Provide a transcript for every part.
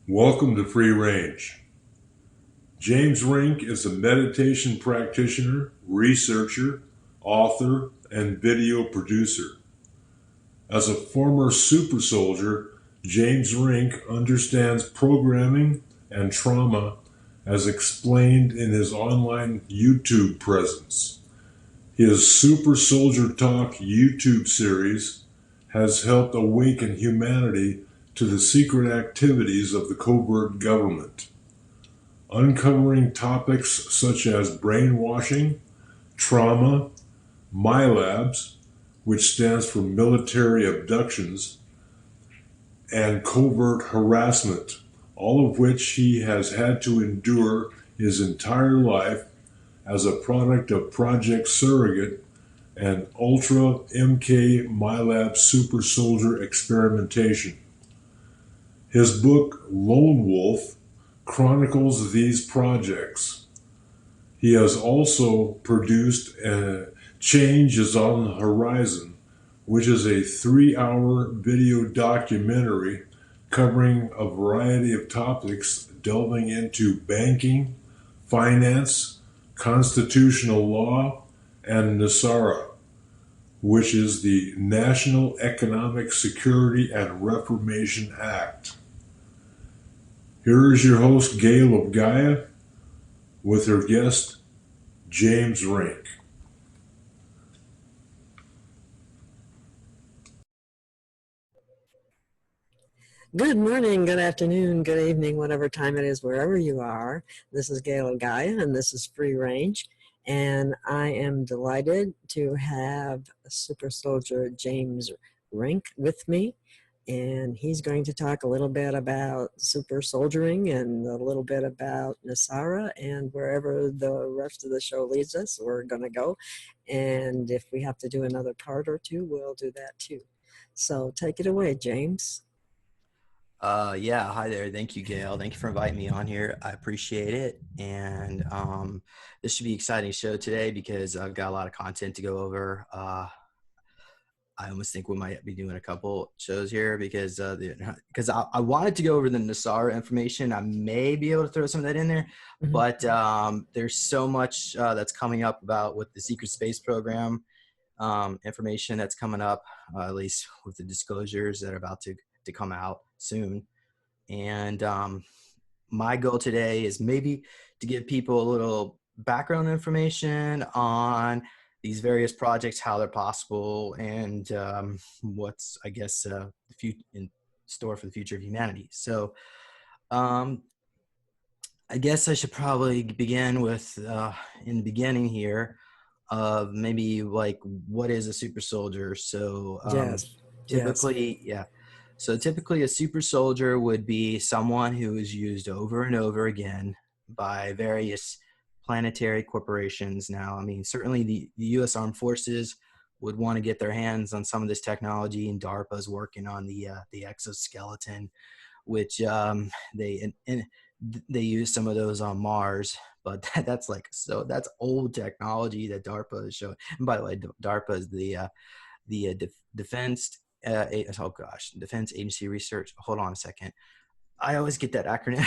Welcome to Free Range. James Rink is a meditation practitioner, researcher, author, and video producer. As a former super soldier, James Rink understands programming and trauma as explained in his online YouTube presence. His Super Soldier Talk YouTube series has helped awaken humanity to the secret activities of the covert government, uncovering topics such as brainwashing, trauma, MILABs, which stands for military abductions, and covert harassment, all of which he has had to endure his entire life as a product of Project Surrogate and Ultra MK MILAB Super Soldier experimentation. His book, Lone Wolf, chronicles these projects. He has also produced Change is on the Horizon, which is a 3-hour video documentary covering a variety of topics delving into banking, finance, constitutional law, and NESARA, which is the National Economic Security and Reformation Act. Here is your host, Gail of Gaia, with her guest, James Rink. Good morning, good afternoon, good evening, whatever time it is, wherever you are. This is Gail of Gaia, and this is Free Range. And I am delighted to have Super Soldier James Rink with me. And he's going to talk a little bit about super soldiering and a little bit about NESARA and wherever the rest of the show leads us, we're going to go. And if we have to do another part or two, we'll do that too. So take it away, James. Yeah, hi there. Thank you, Gail. Thank you for inviting me on here. I appreciate it. And this should be an exciting show today because I've got a lot of content to go over. I almost think we might be doing a couple shows here because I wanted to go over the NESARA information. I may be able to throw some of that in there, but there's so much that's coming up about with the secret space program information that's coming up, at least with the disclosures that are about to come out soon. And my goal today is maybe to give people a little background information on these various projects, how they're possible, and what's, I guess, in store for the future of humanity. So I guess I should probably begin with, in the beginning here, of maybe like what is a super soldier. So typically, yeah. So typically a super soldier would be someone who is used over and over again by various planetary corporations. Now, I mean, certainly the U.S. Armed Forces would want to get their hands on some of this technology, and DARPA is working on the exoskeleton, which they use some of those on Mars, but that's old technology that DARPA is showing. And by the way, DARPA is the Defense Defense Agency Research. Hold on a second. I always get that acronym,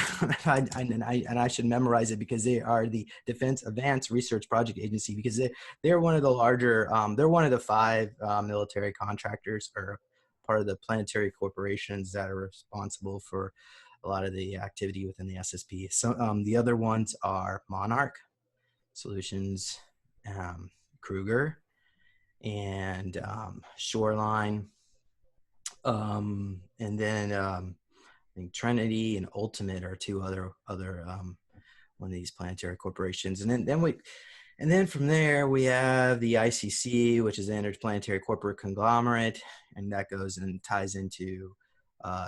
and I should memorize it because they are the Defense Advanced Research Project Agency, because they're one of the larger, they're one of the 5 military contractors or part of the planetary corporations that are responsible for a lot of the activity within the SSP. So the other ones are Monarch Solutions, Kruger, and Shoreline, and then I think Trinity and Ultimate are 2 other one of these planetary corporations. And then from there we have the ICC, which is the Interplanetary Corporate Conglomerate, and that goes and ties into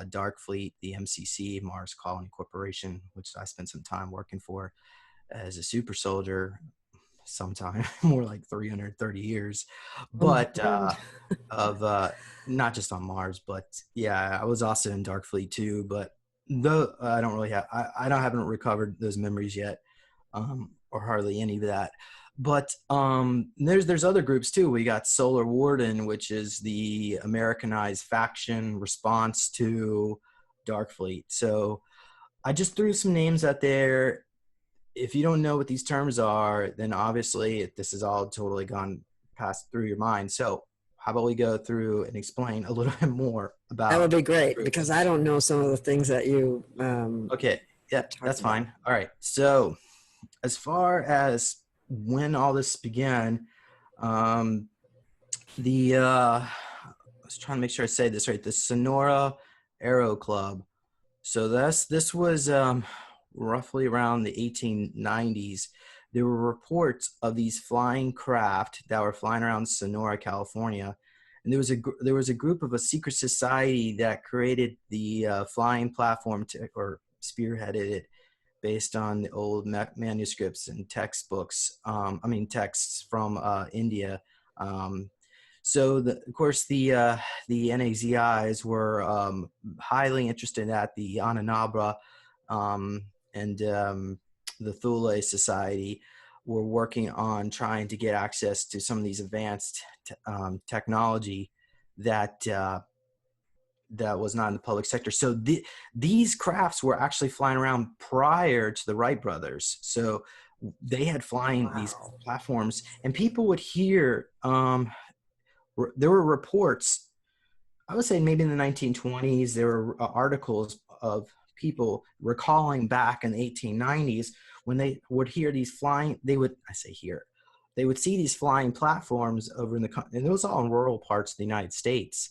Dark Fleet, the MCC, Mars Colony Corporation, which I spent some time working for as a super soldier, sometime more like 330 years, but of not just on Mars, but yeah, I was also in Dark Fleet too, but though I don't really have, I haven't recovered those memories yet, or hardly any of that. But there's other groups too. We got Solar Warden, which is the Americanized faction response to Dark Fleet. So I just threw some names out there. If you don't know what these terms are, then obviously this is all totally gone past through your mind. So how about we go through and explain a little bit more That would about be great groups? because I don't know some of the things that you Okay. Yeah, talked that's about. fine. All right. So as far as when all this began, um, I was trying to make sure I say this right. The Sonora Aero Club. So this was roughly around the 1890s. There were reports of these flying craft that were flying around Sonora, California, and there was a group of a secret society that created the flying platform or spearheaded it based on the old manuscripts and textbooks. Texts from India. Um, of course, the NAZIs were highly interested at the Ananabra and the Thule Society were working on trying to get access to some of these advanced technology that that was not in the public sector. So these crafts were actually flying around prior to the Wright brothers. So they had flying these Wow. platforms, and people would hear. There were reports, I would say maybe in the 1920s, there were articles of people recalling back in the 1890s when they would hear these flying, they would see these flying platforms over in and it was all in rural parts of the United States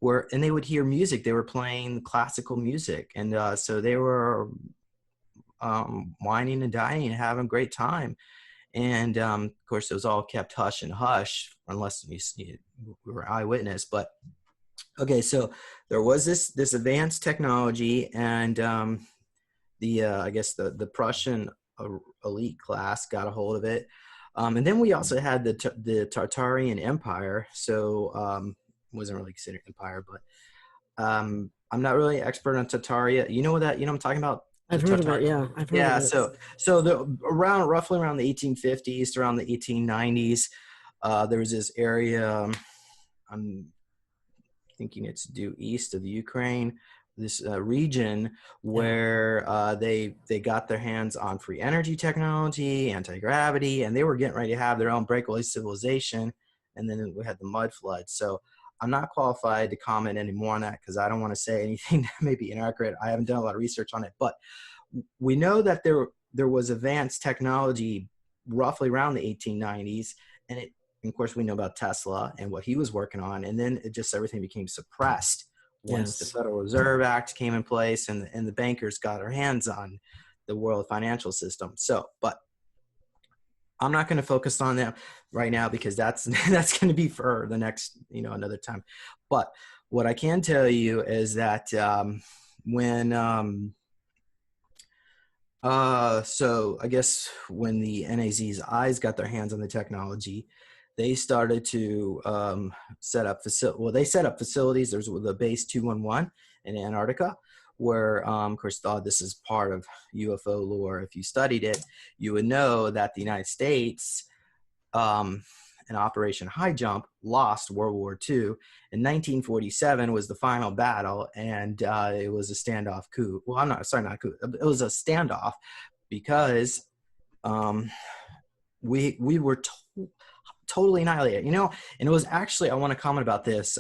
and they would hear music. They were playing classical music. And so they were whining and dining and having a great time. And of course, it was all kept hush and hush unless we were eyewitness. But okay, so there was this advanced technology, and I guess the Prussian elite class got a hold of it, and then we also had the Tartarian Empire. So wasn't really considered empire, but I'm not really expert on Tartaria. You know what I'm talking about? I've heard of it. Yeah, I've heard of Yeah, it. so roughly around the 1850s to around the 1890s, there was this area. I'm thinking it's due east of Ukraine, this region where they got their hands on free energy technology, anti-gravity, and they were getting ready to have their own breakaway civilization. And then we had the mud flood. So I'm not qualified to comment anymore on that because I don't want to say anything that may be inaccurate. I haven't done a lot of research on it, but we know that there was advanced technology roughly around the 1890s, and of course we know about Tesla and what he was working on, and then everything became suppressed once the Federal Reserve Act came in place and the bankers got their hands on the world financial system. So, but I'm not going to focus on that right now because that's going to be for the next, another time. But what I can tell you is that so I guess when the NAZ's eyes got their hands on the technology, they started to set up facilities. There's the base 211 in Antarctica, where, of course, this is part of UFO lore. If you studied it, you would know that the United States, in Operation High Jump, lost World War II. In 1947 was the final battle, and it was a standoff coup. Well, not a coup. It was a standoff because we were totally annihilated, and it was actually, I want to comment about this.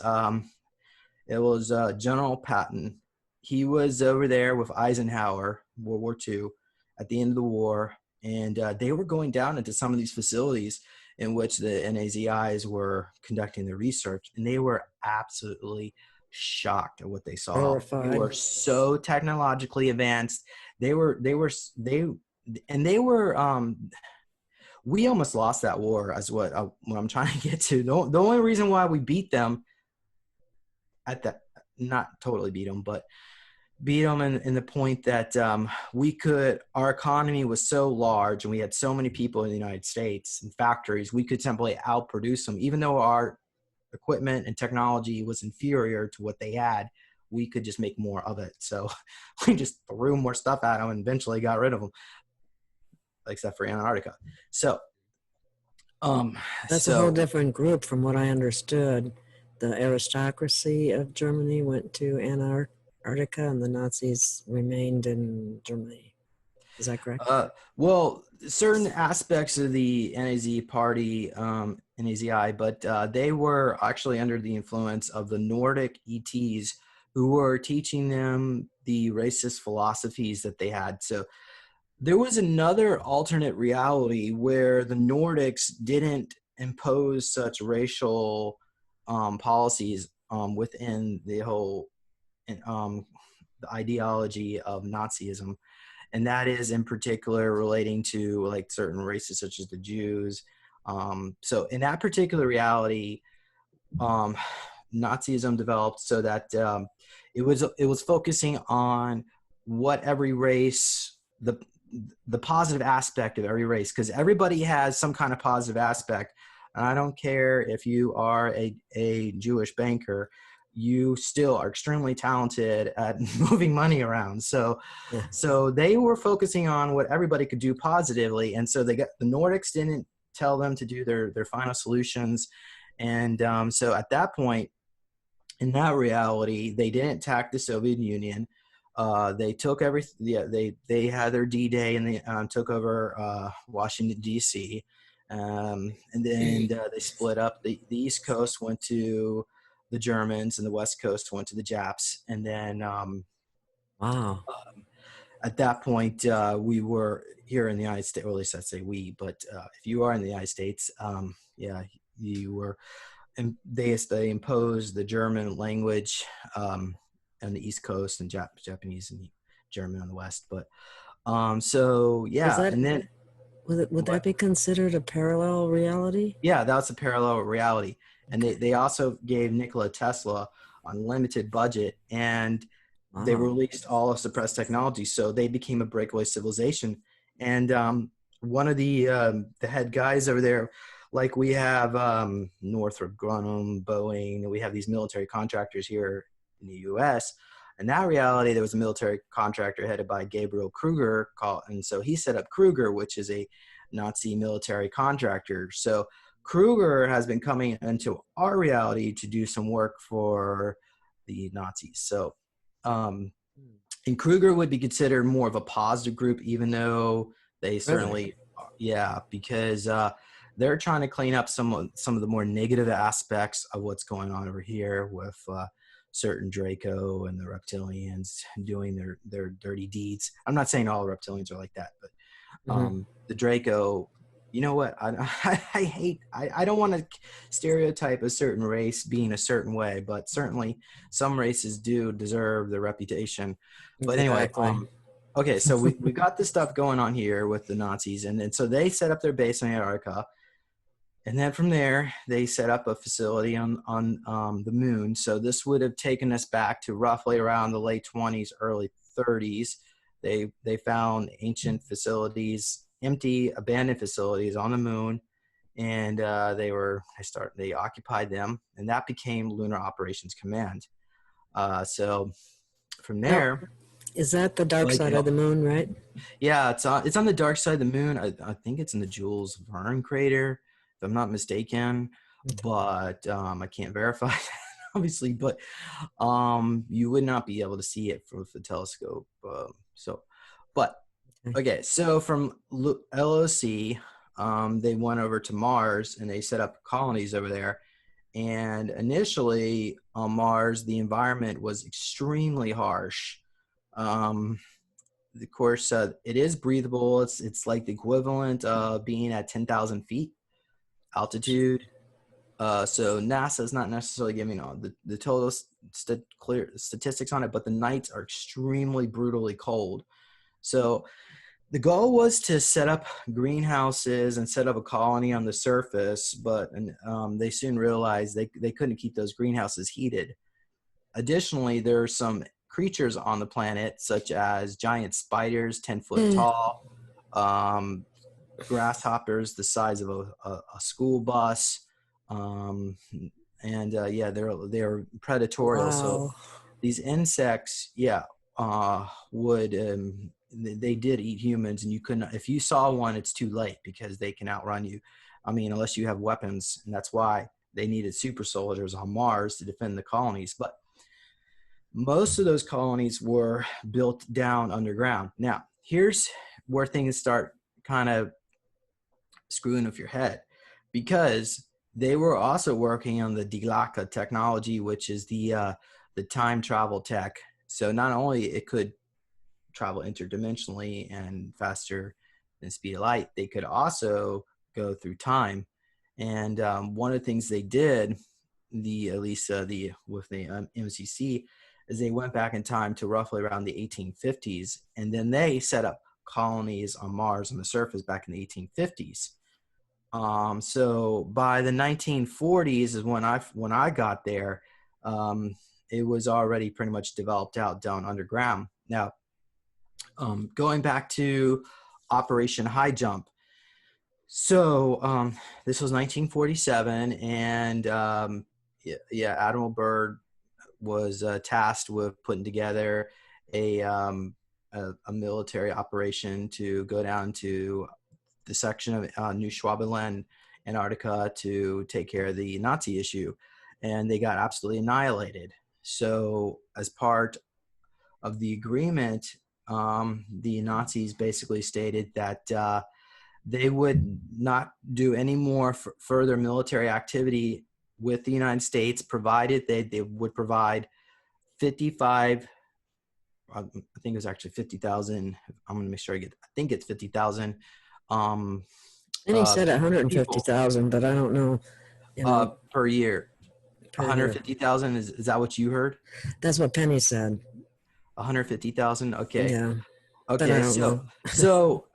It was General Patton. He was over there with Eisenhower, World War II, at the end of the war, and they were going down into some of these facilities in which the NAZIs were conducting the research, and they were absolutely shocked at what they saw. Horrified. They were so technologically advanced. We almost lost that war, as what I'm trying to get to. The only reason why we beat them not totally beat them, but beat them in the point that our economy was so large and we had so many people in the United States and factories, we could simply outproduce them. Even though our equipment and technology was inferior to what they had, we could just make more of it. So we just threw more stuff at them and eventually got rid of them, except for Antarctica. So that's a whole different group from what I understood. The aristocracy of Germany went to Antarctica and the Nazis remained in Germany. Is that correct? Well, certain aspects of the NAZ party, NAZI, but they were actually under the influence of the Nordic ETs who were teaching them the racist philosophies that they had. So there was another alternate reality where the Nordics didn't impose such racial policies within the whole the ideology of Nazism. And that is in particular relating to like certain races such as the Jews. So in that particular reality, Nazism developed so that it was focusing on what every race, the positive aspect of every race, because everybody has some kind of positive aspect. And I don't care if you are a Jewish banker, you still are extremely talented at moving money around. So they were focusing on what everybody could do positively. And so the Nordics didn't tell them to do their final solutions. And so at that point, in that reality, they didn't attack the Soviet Union. They took everything. Yeah, they had their D-Day and they took over Washington D.C. And then they split up. The East Coast went to the Germans, and the West Coast went to the Japs. And then Wow. at that point, we were here in the United States. Or at least I say we, but if you are in the United States, you were. And they imposed the German language on the East Coast and Japanese and German on the West. But so yeah, and then would that be considered a parallel reality? Yeah, that's a parallel reality. And they also gave Nikola Tesla a limited budget, and they released all of suppressed technology. So they became a breakaway civilization. And one of the head guys over there, like we have Northrop Grumman, Boeing, and we have these military contractors here in the U.S. In that reality, there was a military contractor headed by Gabriel Kruger, and so he set up Kruger, which is a Nazi military contractor. So Kruger has been coming into our reality to do some work for the Nazis. So, and Kruger would be considered more of a positive group, even though they certainly, because they're trying to clean up some of the more negative aspects of what's going on over here with certain Draco and the reptilians doing their dirty deeds. I'm not saying all reptilians are like that, but the Draco, you know what? I don't want to stereotype a certain race being a certain way, but certainly some races do deserve their reputation. But anyway, okay, so we got this stuff going on here with the Nazis, and so they set up their base in Antarctica. And then from there, they set up a facility on the moon. So this would have taken us back to roughly around the late 20s, early 30s. They found ancient facilities, empty, abandoned facilities on the moon, and they occupied them, and that became Lunar Operations Command. So from there, is that the dark side of the moon, right? Yeah, it's on the dark side of the moon. I think it's in the Jules Verne crater, if I'm not mistaken, but I can't verify that, obviously. But you would not be able to see it with the telescope. Okay, so from LOC, they went over to Mars and they set up colonies over there. And initially on Mars, the environment was extremely harsh. Of course, it is breathable. It's like the equivalent of being at 10,000 feet altitude. So NASA is not necessarily giving the total clear statistics on it, but the nights are extremely brutally cold. So the goal was to set up greenhouses and set up a colony on the surface, but they soon realized they couldn't keep those greenhouses heated. Additionally, there are some creatures on the planet, such as giant spiders, 10 foot tall, grasshoppers the size of a school bus, they're predatory. Wow. So these insects, would they did eat humans, and you couldn't. If you saw one, it's too late because they can outrun you. I mean, unless you have weapons, and that's why they needed super soldiers on Mars to defend the colonies. But most of those colonies were built down underground. Now, here's where things start kind of screwing with your head, because they were also working on the Galactic technology, which is the time travel tech. So not only it could travel interdimensionally and faster than the speed of light, they could also go through time. And one of the things they did, with the MCC, is they went back in time to roughly around the 1850s, and then they set up colonies on Mars on the surface back in the 1850s. So by the 1940s is when I got there. It was already pretty much developed out down underground. Now, going back to Operation High Jump. So this was 1947, and Admiral Byrd was tasked with putting together a military operation to go down to the section of New Schwabenland, Antarctica, to take care of the Nazi issue, and they got absolutely annihilated. So as part of the agreement, the Nazis basically stated that they would not do any more further military activity with the United States, provided they would provide 55, I think it was actually 50,000. I'm going to make sure I think it's 50,000. And he said 150,000, but I don't know, per year. per 150,000 is that what you heard? That's what Penny said. 150,000. Okay. Yeah. Okay. So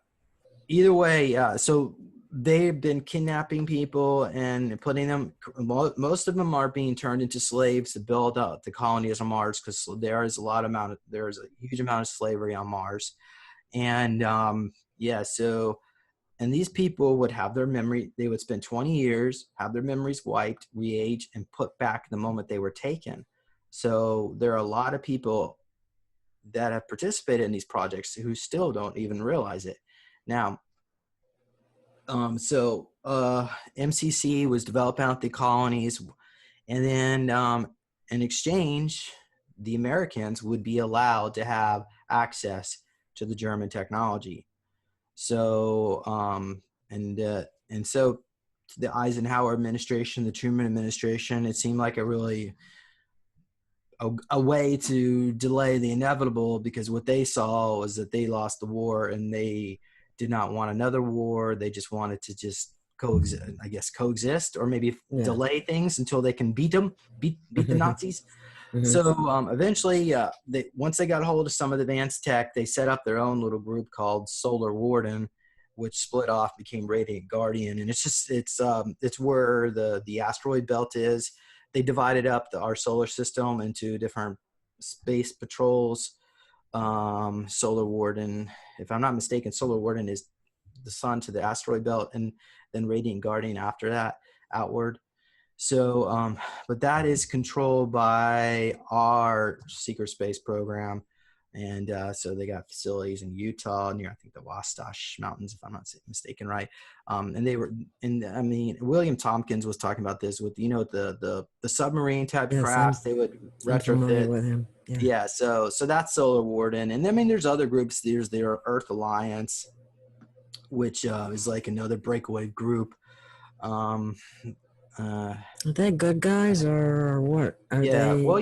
either way, so they've been kidnapping people and putting them. Most of them are being turned into slaves to build up the colonies on Mars, because there's a huge amount of slavery on Mars, and and these people would have their memory. They would spend 20 years, have their memories wiped, re-age, and put back the moment they were taken. So there are a lot of people that have participated in these projects who still don't even realize it. Now, MCC was developing out the colonies, and then in exchange, the Americans would be allowed to have access to the German technology. So, and so the Eisenhower administration, the Truman administration, it seemed like a way to delay the inevitable, because what they saw was that they lost the war and they did not want another war. They just wanted to just coexist, or maybe delay things until they can beat the Nazis. Mm-hmm. So eventually, once they got a hold of some of the advanced tech, they set up their own little group called Solar Warden, which split off, became Radiant Guardian, and it's where the asteroid belt is. They divided up our solar system into different space patrols. Solar Warden, if I'm not mistaken, Solar Warden is the sun to the asteroid belt, and then Radiant Guardian after that outward. So, but that is controlled by our secret space program. And so they got facilities in Utah near, I think, the Wasatch Mountains, if I'm not mistaken, right? William Tompkins was talking about this with, the submarine type craft. They would retrofit with him. Yeah. So that's Solar Warden. And there's other groups. There's the Earth Alliance, which is like another breakaway group. Are they good guys or what? Are they? Well,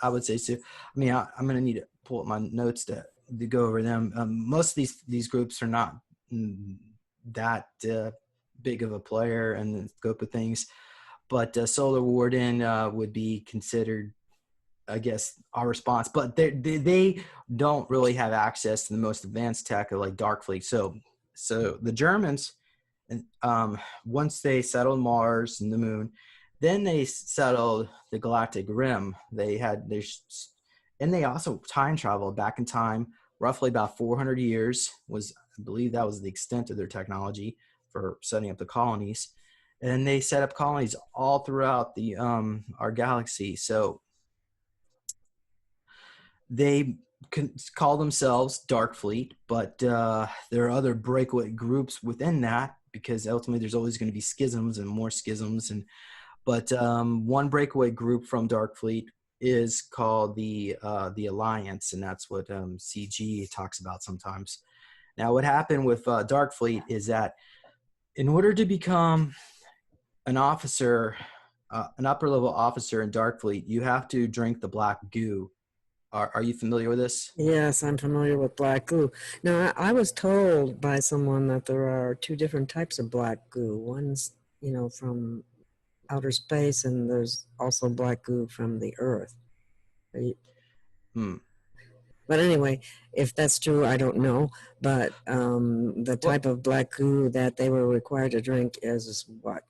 I would say so. I mean, I'm going to need to pull up my notes to go over them. Most of these groups are not that big of a player in the scope of things, but Solar Warden would be considered, I guess, our response. But they don't really have access to the most advanced tech, like Darkfleet. So the Germans, once they settled Mars and the moon, then they settled the galactic rim. And they also time traveled back in time, roughly about 400 years. I believe that was the extent of their technology for setting up the colonies. And they set up colonies all throughout our galaxy. So they call themselves Darkfleet, but there are other breakaway groups within that, because ultimately there's always going to be schisms and more schisms. But one breakaway group from Darkfleet is called the Alliance, and that's what CG talks about sometimes. Now, what happened with Darkfleet is that in order to become an officer, an upper level officer in Darkfleet, you have to drink the black goo. Are you familiar with this? Yes, I'm familiar with black goo. Now, I was told by someone that there are two different types of black goo. One's, from outer space, and there's also black goo from the Earth. Hmm. But anyway, if that's true, I don't know. But the type of black goo that they were required to drink is what?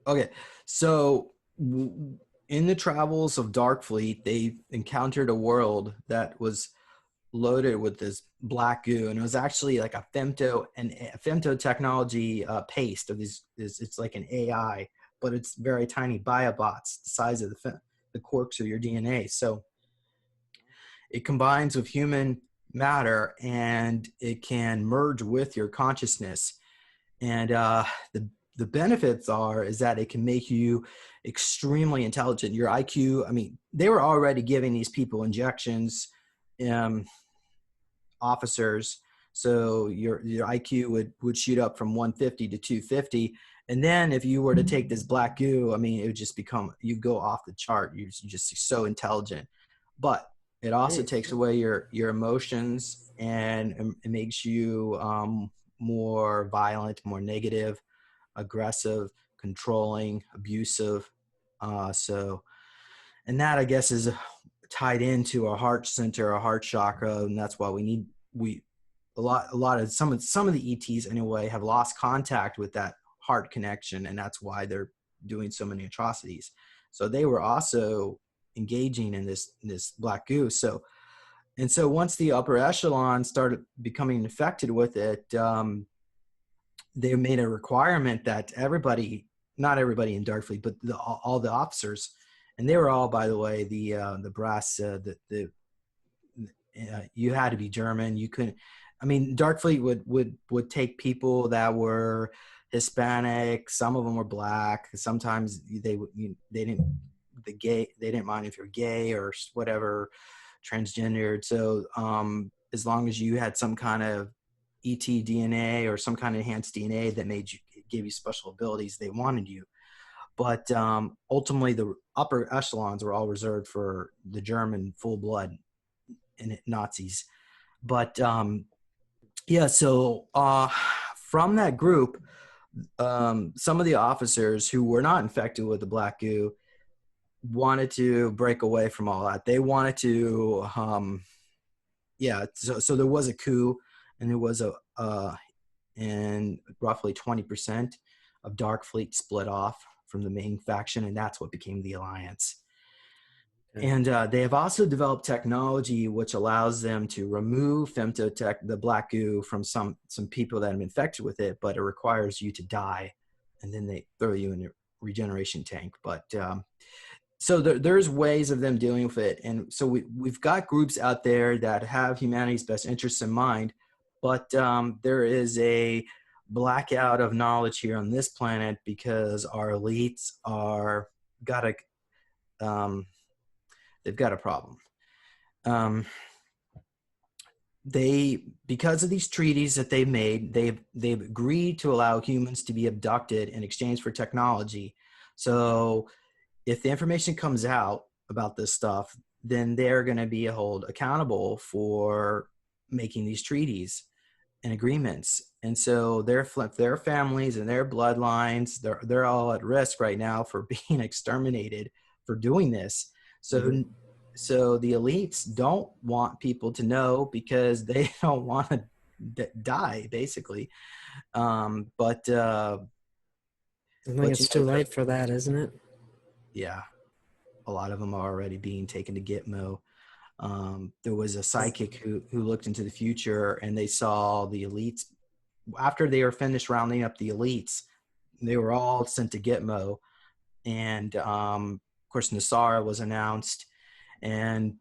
Okay, so in the travels of Darkfleet, they encountered a world that was loaded with this black goo, and it was actually like a femto technology paste of these. It's like an AI, but it's very tiny biobots, the size of the quarks of your DNA. So it combines with human matter, and it can merge with your consciousness. And the benefits is that it can make you extremely intelligent. Your IQ, I mean, they were already giving these people injections, officers, so your IQ would shoot up from 150 to 250. And then if you were to take this black goo, I mean, it would just become, you go off the chart. You're just so intelligent. But it also takes away your emotions, and it makes you more violent, more negative, aggressive, controlling, abusive. And that, I guess, is tied into our heart center, our heart chakra, and that's why a lot of some of the ETs anyway have lost contact with that heart connection, and that's why they're doing so many atrocities. So they were also engaging in this black goo. So once the upper echelon started becoming infected with it, they made a requirement that not everybody in Darkfleet, but all the officers, and they were all, by the way, the brass, you had to be German. You couldn't. I mean, Darkfleet would take people that were Hispanic. Some of them were black. Sometimes they didn't mind if you're gay or whatever, transgendered. So as long as you had some kind of ET DNA or some kind of enhanced DNA that gave you special abilities, they wanted you. But ultimately, the upper echelons were all reserved for the German full blood Nazis. But so from that group, some of the officers who were not infected with the black goo wanted to break away from all that. They wanted to, so there was a coup, and there was and roughly 20% of Darkfleet split off from the main faction, and that's what became the Alliance. And they have also developed technology which allows them to remove femtotech, the black goo, from some people that have been infected with it, but it requires you to die, and then they throw you in a regeneration tank. But so there's ways of them dealing with it. And so we've got groups out there that have humanity's best interests in mind, but there is a blackout of knowledge here on this planet because our elites they've got a problem. Because of these treaties that they've made, they've agreed to allow humans to be abducted in exchange for technology. So if the information comes out about this stuff, then they're going to be held accountable for making these treaties and agreements. And so their families and their bloodlines, they're all at risk right now for being exterminated for doing this. So the elites don't want people to know because they don't want to die, basically. I think it's too late for that, isn't it? Yeah. A lot of them are already being taken to Gitmo. There was a psychic who looked into the future, and they saw the elites. After they were finished rounding up the elites, they were all sent to Gitmo. And of course, Nassara was announced, and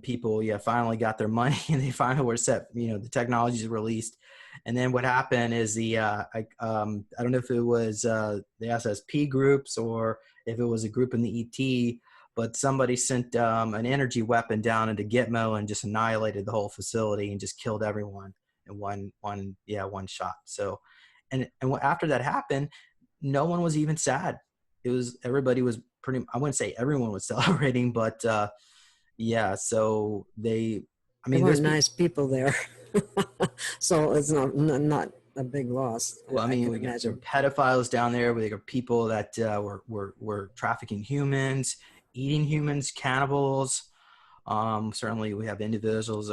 people finally got their money, and they finally were set. The technologies were released. And then what happened is I don't know if it was the SSP groups or if it was a group in the ET, but somebody sent an energy weapon down into Gitmo and just annihilated the whole facility and just killed everyone in one shot. So, and after that happened, no one was even sad. Everybody was I wouldn't say everyone was celebrating, but yeah. So they weren't nice people there. So it's not a big loss. Well, I mean, we got pedophiles down there. We got people that were trafficking humans, eating humans, cannibals. Certainly, we have individuals.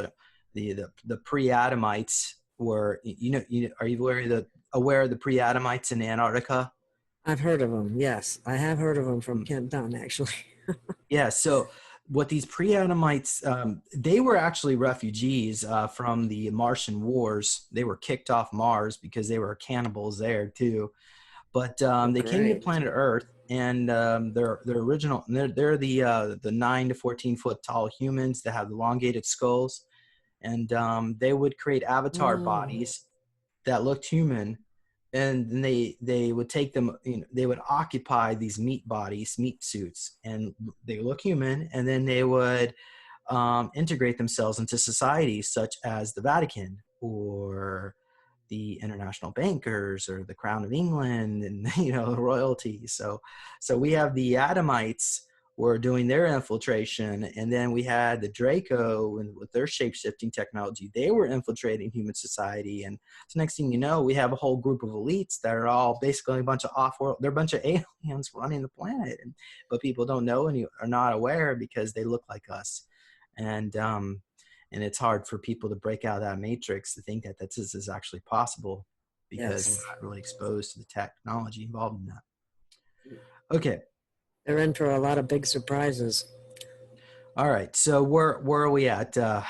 The pre-Adamites were. Are you aware of the pre-Adamites in Antarctica? I've heard of them. Yes, I have heard of them from Kent Dunn, actually. Yeah. So what these pre-Adamites, they were actually refugees from the Martian wars. They were kicked off Mars because they were cannibals there too. But they came to planet Earth, and they're original. They're the 9 to 14 foot tall humans that have elongated skulls, and they would create avatar bodies that looked human. And then they would take them, they would occupy these meat suits, and they look human, and then they would integrate themselves into societies such as the Vatican or the international bankers or the Crown of England and royalty. So we have the Adamites were doing their infiltration, and then we had the Draco and with their shape-shifting technology, they were infiltrating human society. And so next thing you know, we have a whole group of elites that are all basically a bunch of off-world, they're a bunch of aliens running the planet, but people don't know and are not aware because they look like us. And it's hard for people to break out of that matrix to think that this is actually possible because we're not really exposed to the technology involved in that. Okay. They're in for a lot of big surprises. All right. So where are we at? We've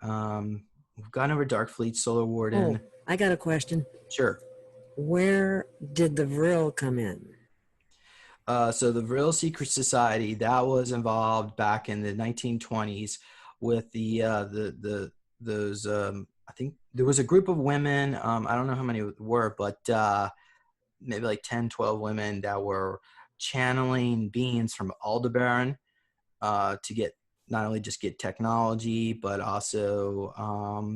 gone over Dark Fleet, Solar Warden. Oh, I got a question. Sure. Where did the Vril come in? So the Vril Secret Society, that was involved back in the 1920s with those I think there was a group of women, I don't know how many were, but maybe like 10, 12 women that were channeling beings from Aldebaran to get not only just get technology, but also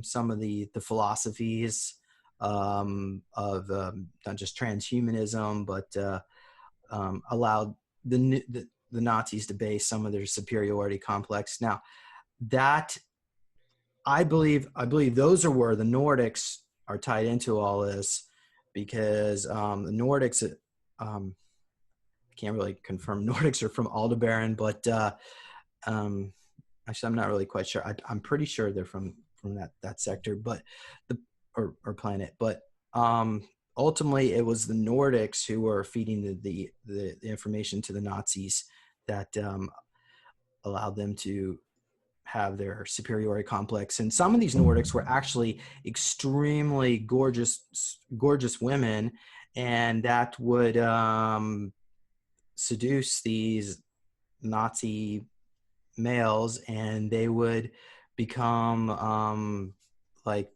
some of the philosophies of not just transhumanism, but allowed the Nazis to base some of their superiority complex. Now, that I believe those are where the Nordics are tied into all this, because the Nordics, I can't really confirm Nordics are from Aldebaran, but actually I'm not really quite sure. I'm pretty sure they're from that sector, but or planet. But ultimately, it was the Nordics who were feeding the information to the Nazis that allowed them to have their superiority complex. And some of these Nordics were actually extremely gorgeous women, and that would seduce these Nazi males, and they would become like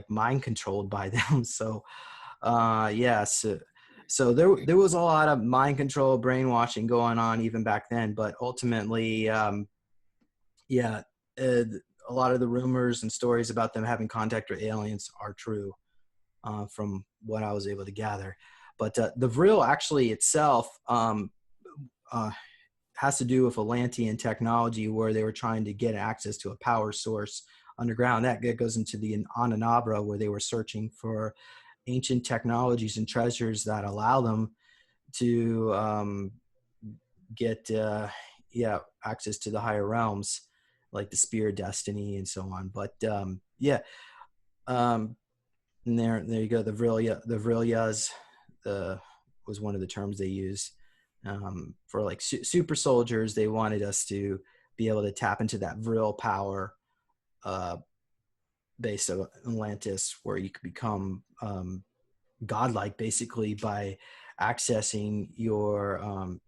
mind controlled by them. So so there was a lot of mind control, brainwashing going on even back then. But ultimately, a lot of the rumors and stories about them having contact with aliens are true, from what I was able to gather. But the Vril actually itself has to do with Atlantean technology, where they were trying to get access to a power source underground. That goes into the Ananabra, where they were searching for ancient technologies and treasures that allow them to get access to the higher realms, like the Spear of Destiny and so on. But and there you go. The Vrilyas was one of the terms they used for like super soldiers. They wanted us to be able to tap into that Vril power base of Atlantis, where you could become godlike, basically, by accessing your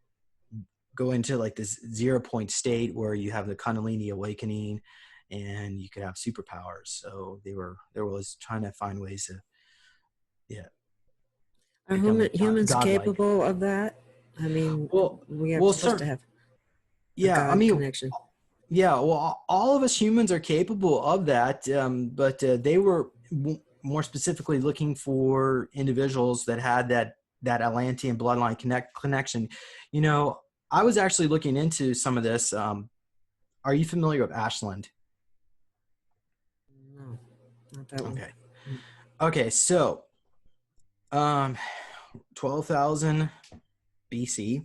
go into like this 0 point state where you have the Kundalini awakening, and you could have superpowers. So they were trying to find ways to are humans godlike. Capable of that? I mean, we are supposed to have. a Yeah, I God mean, connection. yeah, well, all of us humans are capable of that, but they were more specifically looking for individuals that had that Atlantean bloodline connection. You know, I was actually looking into some of this. Are you familiar with Ashland? No, not that one. Okay. Okay, so 12,000 BC,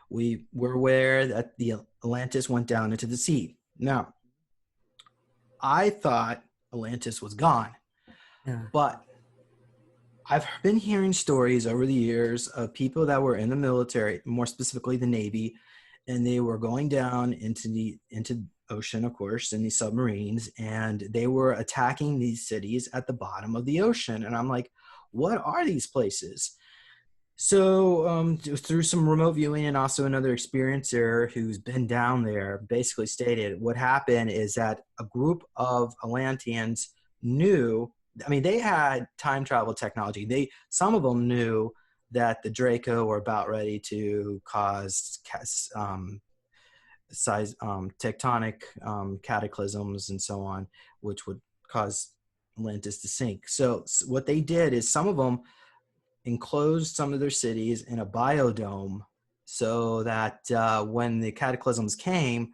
we were aware that the Atlantis went down into the sea. Now, I thought Atlantis was gone, Yeah. but I've been hearing stories over the years of people that were in the military, more specifically the Navy, and they were going down into the ocean, of course, in these submarines, and they were attacking these cities at the bottom of the ocean. And I'm like, what are these places? So through some remote viewing and also another experiencer who's been down there basically stated what happened is that a group of Atlanteans knew, I mean, they had time travel technology. Some of them knew that the Draco were about ready to cause tectonic cataclysms and so on, which would cause Atlantis to sink. So what they did is some of them enclosed some of their cities in a biodome so that when the cataclysms came,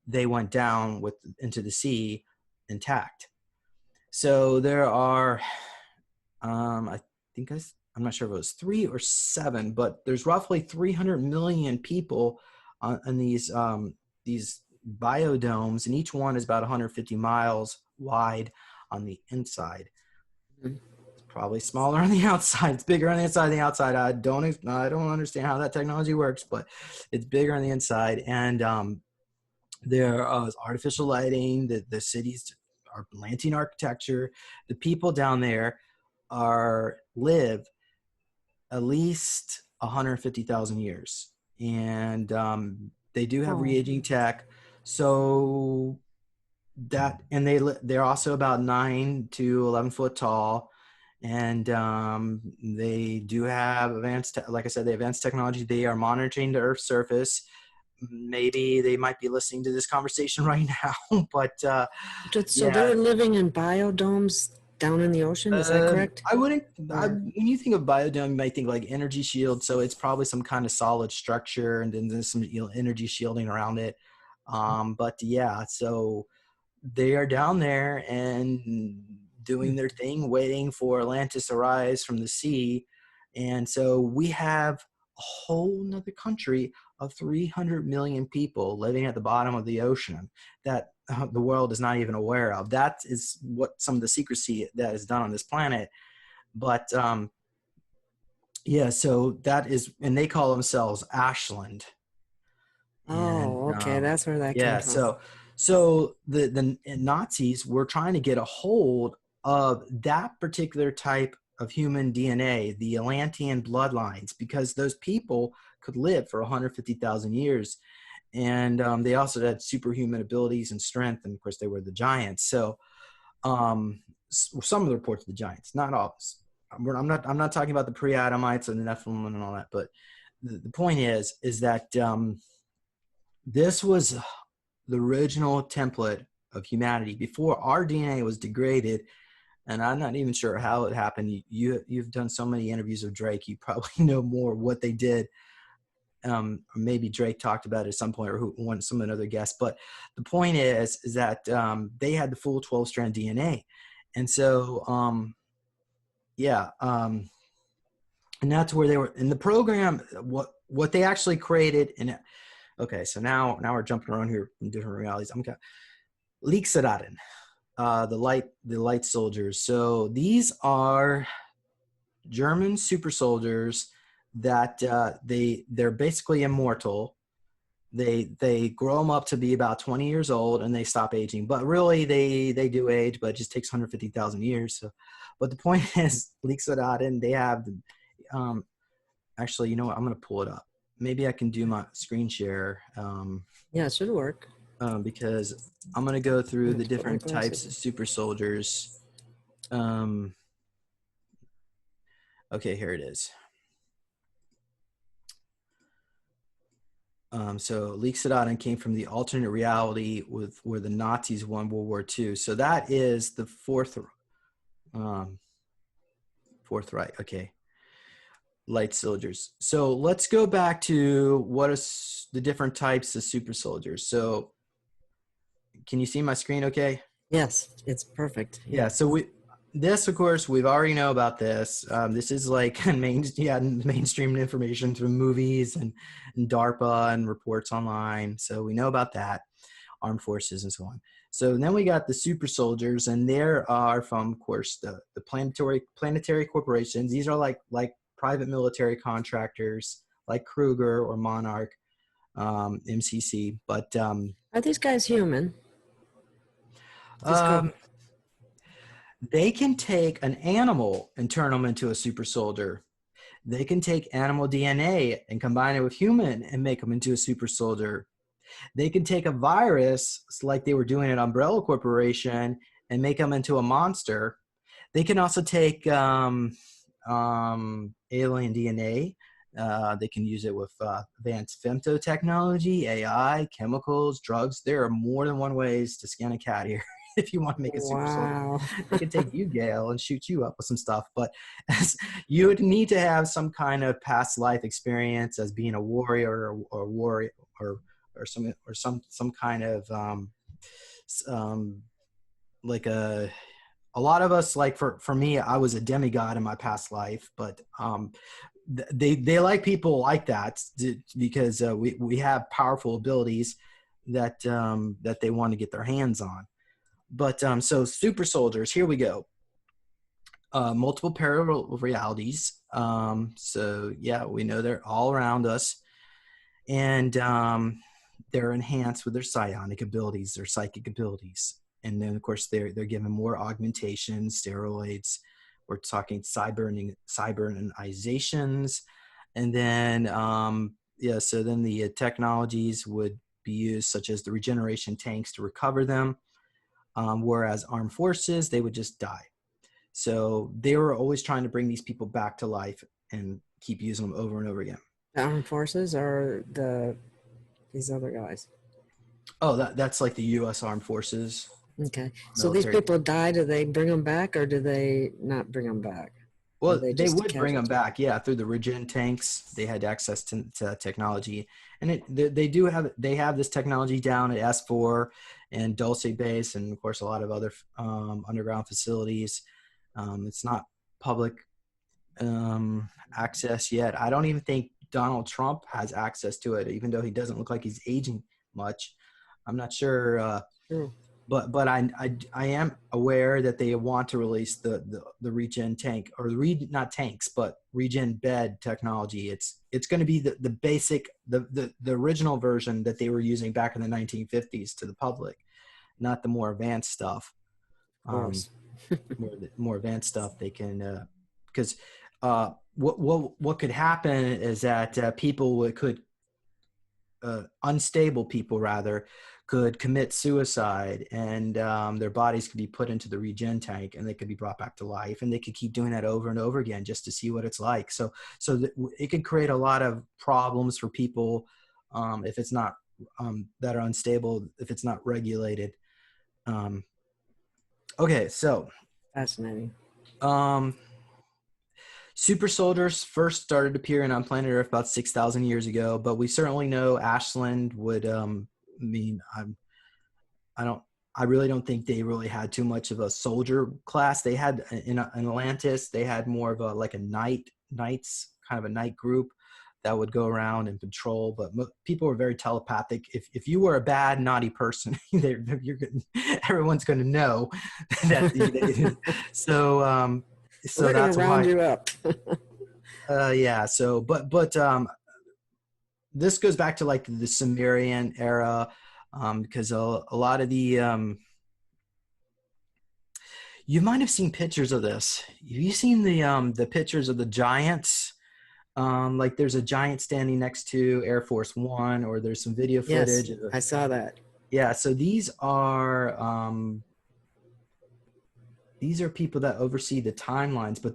they went down into the sea intact. So there are, I think I'm not sure if it was 3 or 7, but there's roughly 300 million people on these biodomes, and each one is about 150 miles wide on the inside. Mhm. Probably smaller on the outside. It's bigger on the inside than the outside. I don't understand how that technology works, but it's bigger on the inside. And there is artificial lighting. The cities are Atlantean architecture. The people down there live at least 150,000 years, and they do have Oh, re-aging tech. So that, and they're also about 9 to 11 foot tall, and they do have like I said, they have advanced technology. They are monitoring the Earth's surface. Maybe they might be listening to this conversation right now, but so yeah. they're living in biodomes down in the ocean. Is that correct? I wouldn't. Or When you think of biodome, you might think like energy shield. So it's probably some kind of solid structure, and then there's some energy shielding around it. But yeah, so they are down there and doing their thing, waiting for Atlantis to rise from the sea. And so we have a whole nother country of 300 million people living at the bottom of the ocean that the world is not even aware of. That is what some of the secrecy that is done on this planet. But yeah, so that is, and they call themselves Ashland. And oh, okay, that's where that came yeah, from. so the Nazis were trying to get a hold of that particular type of human DNA, the Atlantean bloodlines, because those people could live for 150,000 years. And they also had superhuman abilities and strength. And of course, they were the giants. So some of the reports of the giants, not all. I'm not talking about the pre-Adamites and the Nephilim and all that. But the point is that this was the original template of humanity before our DNA was degraded. And I'm not even sure how it happened. You've done so many interviews with Drake, you probably know more what they did. Maybe Drake talked about it at some point, or some another guest. But the point is that they had the full 12-strand DNA, and so and that's where they were in the program. What they actually created, and okay, so now we're jumping around here in different realities. I'm going Leaksadaden, the light soldiers. So these are German super soldiers that they're basically immortal. They grow them up to be about 20 years old and they stop aging. But really, they do age, but it just takes 150,000 years. So, but the point is, Leaksadaden, they have actually, you know what? I'm going to pull it up. Maybe I can do my screen share. Yeah, it should work. Because I'm going to go through the Put my different types glasses of super soldiers. Okay, here it is. So Leak came from the alternate reality with where the Nazis won World War II. So that is the Fourth Reich. Okay. Light soldiers. So let's go back to what is the different types of super soldiers. So can you see my screen okay? Yes, it's perfect. Yeah. So this, of course, we've already know about this. This is like mainstream information through movies and DARPA and reports online. So we know about that, armed forces and so on. So then we got the super soldiers, and there are from, of course, the planetary corporations. These are like private military contractors like Kruger or Monarch, MCC. But Are these guys human? they can take an animal and turn them into a super soldier. They can take animal DNA and combine it with human and make them into a super soldier. They can take a virus, like they were doing at Umbrella Corporation, and make them into a monster. They can also take alien DNA. They can use it with advanced femto technology, AI, chemicals, drugs. There are more than one ways to skin a cat here. If you want to make a super soldier, they can take you, Gail, and shoot you up with some stuff. But you would need to have some kind of past life experience as being a warrior or some kind of like a lot of us, like for me, I was a demigod in my past life, but they like people like that because we have powerful abilities that they want to get their hands on. But so super soldiers, here we go. Multiple parallel realities. So yeah, we know they're all around us, and they're enhanced with their psionic abilities, their psychic abilities. And then of course they're given more augmentation, steroids. We're talking cybernizations. And then so then the technologies would be used, such as the regeneration tanks, to recover them. Whereas armed forces, they would just die. So they were always trying to bring these people back to life and keep using them over and over again. The armed forces or these other guys? Oh, that's like the U.S. Armed Forces. Okay. So these people die. Do they bring them back, or do they not bring them back? Well, they would bring them back, yeah, through the regen tanks. They had access to technology, and they have this technology down at S4 and Dulce Base, and of course a lot of other underground facilities. It's not public access yet. I don't even think Donald Trump has access to it, even though he doesn't look like he's aging much. I'm not sure. But I am aware that they want to release the regen tank, or not tanks, but regen bed technology. It's going to be the basic, the original version that they were using back in the 1950s to the public, not the more advanced stuff. Of course. more advanced stuff they can, because what could happen is that people could unstable people rather could commit suicide, and their bodies could be put into the regen tank, and they could be brought back to life, and they could keep doing that over and over again just to see what it's like. So it could create a lot of problems for people if it's not that are unstable, if it's not regulated. Okay, so fascinating. Super soldiers first started appearing on planet Earth about 6,000 years ago, but we certainly know Ashland would I really don't think they really had too much of a soldier class. They had in Atlantis, they had more of a knights kind of a night group that would go around and patrol, but people were very telepathic. If you were a bad, naughty person, everyone's going to know that. So that's why. Round you up. Yeah. So, but this goes back to like the Sumerian era, because a lot of the you might have seen pictures of this. Have you seen the pictures of the giants? Like there's a giant standing next to Air Force One, or there's some video footage. Yes, I saw that. Yeah. So these are people that oversee the timelines, but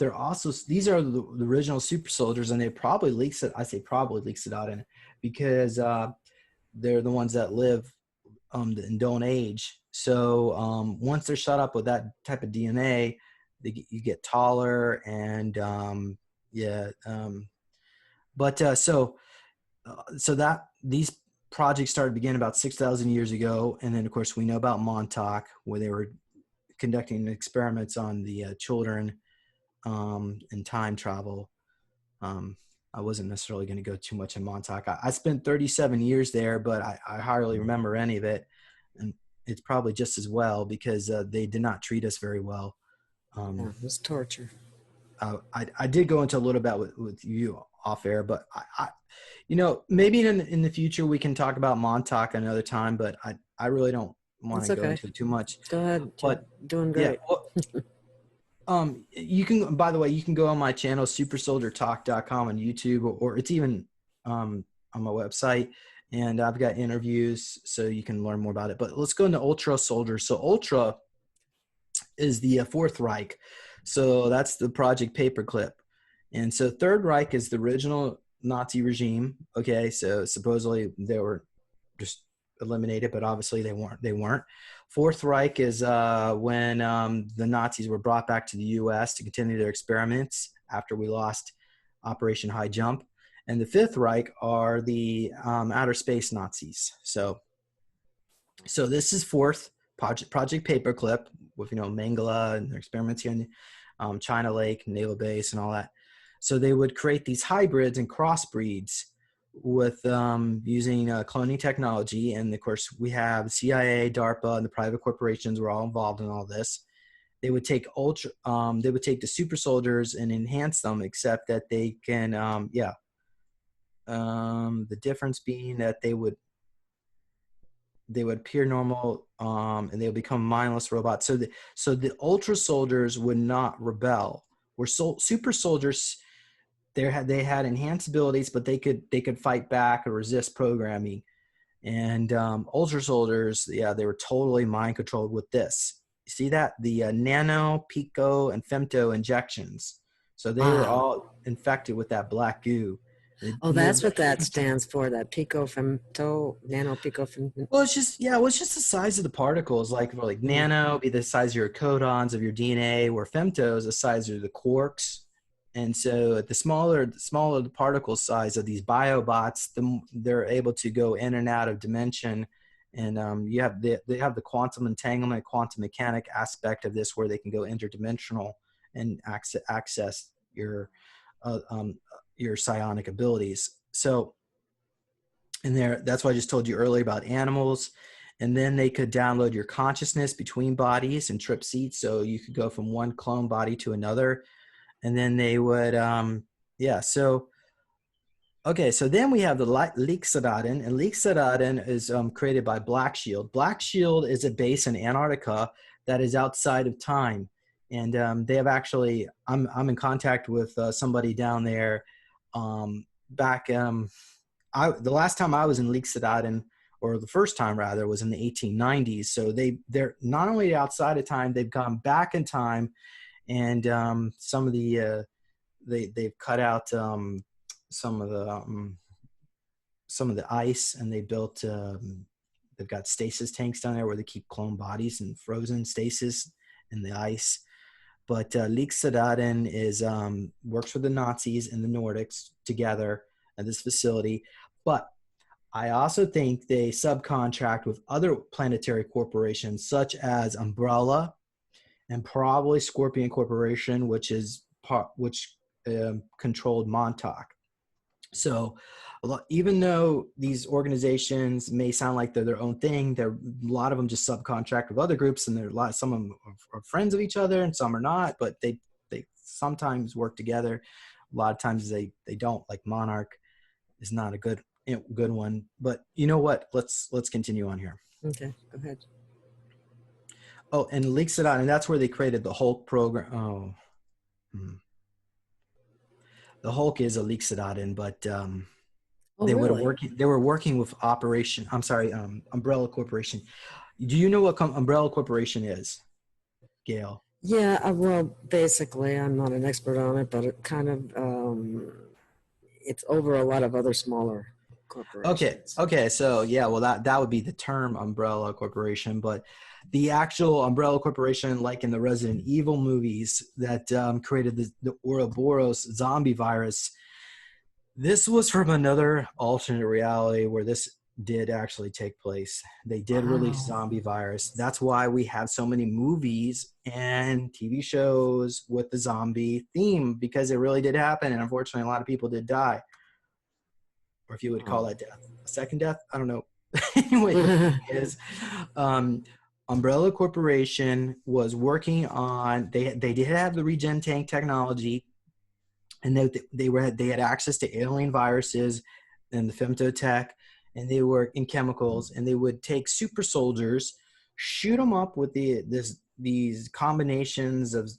these are the original super soldiers, and they probably leaks it. I say probably leaks it out in it because they're the ones that live and don't age. So once they're shot up with that type of DNA, you get taller and so that these projects started beginning about 6,000 years ago, and then of course we know about Montauk, where they were conducting experiments on the children and time travel. I wasn't necessarily going to go too much in Montauk. I spent 37 years there, but I hardly remember any of it, and it's probably just as well because they did not treat us very well. Yeah, it was torture. I did go into a little bit with you off air, but maybe in the future we can talk about Montauk another time, but I really don't want to go into it too much. Go ahead. But doing great. Yeah, you can, by the way, you can go on my channel, supersoldiertalk.com on YouTube, or it's even on my website, and I've got interviews so you can learn more about it. But let's go into Ultra Soldiers. So Ultra is the Fourth Reich. So that's the Project Paperclip. And so Third Reich is the original Nazi regime. Okay, so supposedly they were just eliminated, but obviously they weren't. Fourth Reich is when the Nazis were brought back to the U.S. to continue their experiments after we lost Operation High Jump. And the Fifth Reich are the outer space Nazis. So this is Fourth Project Paperclip with Mengele and their experiments here in China Lake, Naval Base, and all that. So they would create these hybrids and crossbreeds with using cloning technology. And of course we have CIA, DARPA, and the private corporations were all involved in all this. They would take the super soldiers and enhance them, except that they can the difference being that they would appear normal and they would become mindless robots. So the ultra soldiers would not rebel. Where super soldiers, they had enhanced abilities, but they could fight back or resist programming. And ultra soldiers, they were totally mind controlled with this. You see that? The nano, pico, and femto injections. So they were all infected with that black goo. That's what that stands for, that pico femto, nano pico femto. Well, it's just the size of the particles. Like nano be the size of your codons of your DNA, where femto is the size of the quarks. And so the smaller the particle size of these biobots, they're able to go in and out of dimension. And they have the quantum entanglement, quantum mechanic aspect of this, where they can go interdimensional and access your psionic abilities. So, and that's why I just told you earlier about animals. And then they could download your consciousness between bodies and trip seats. So you could go from one clone body to another. And then they would, so then we have the Leaksedaden, and Leaksedaden is created by Black Shield. Black Shield is a base in Antarctica that is outside of time. And they have actually, I'm in contact with somebody down there back, the last time I was in Leaksedaden, or the first time rather, was in the 1890s. So they're not only outside of time, they've gone back in time. And some of the they've cut out some of the ice, and they built they've got stasis tanks down there where they keep clone bodies in frozen stasis in the ice. But Leaksedaden is works with the Nazis and the Nordics together at this facility. But I also think they subcontract with other planetary corporations such as Umbrella, and probably Scorpion Corporation, which controlled Montauk. So even though these organizations may sound like they're their own thing, a lot of them just subcontract with other groups, and some of them are friends of each other and some are not, but they sometimes work together. A lot of times they don't. Like Monarch is not a good one. But you know what? Let's continue on here. Okay, go ahead. Oh, and Leaksedaden, and that's where they created the Hulk program. The Hulk is a Leaksedaden, but they were working with Umbrella Corporation. Do you know what Umbrella Corporation is, Gail? Yeah, well, basically, I'm not an expert on it, but it kind of it's over a lot of other smaller corporations. Okay. So yeah, well that would be the term umbrella corporation, but the actual umbrella corporation, like in the Resident Evil movies that created the Ouroboros zombie virus, this was from another alternate reality where this did actually take place. They did release zombie virus. That's why we have so many movies and TV shows with the zombie theme, because it really did happen. And unfortunately, a lot of people did die. Or if you would call that death, a second death, I don't know. Anyway, the thing is, Umbrella Corporation was working on, they did have the regen tank technology, and they had access to alien viruses and the femtotech, and they were in chemicals, and they would take super soldiers, shoot them up with these combinations of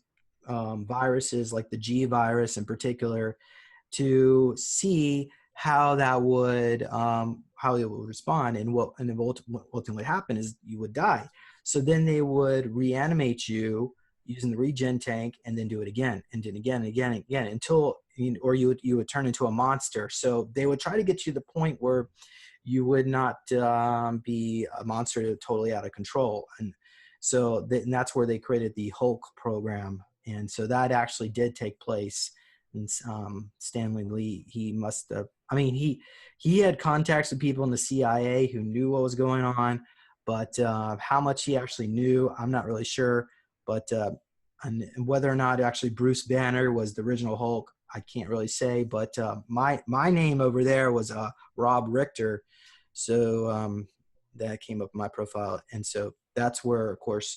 viruses, like the G virus in particular, to see how that would how it would respond, and what ultimately happened is you would die. So then they would reanimate you using the regen tank, and then do it again and then again and again and again until you would turn into a monster. So they would try to get you to the point where you would not be a monster totally out of control. And so and that's where they created the Hulk program. And so that actually did take place. And Stanley Lee, he must have, I mean, he had contacts with people in the CIA who knew what was going on, but how much he actually knew, I'm not really sure. But and whether or not actually Bruce Banner was the original Hulk, I can't really say. But my name over there was Rob Richter, so that came up in my profile, and so that's where, of course,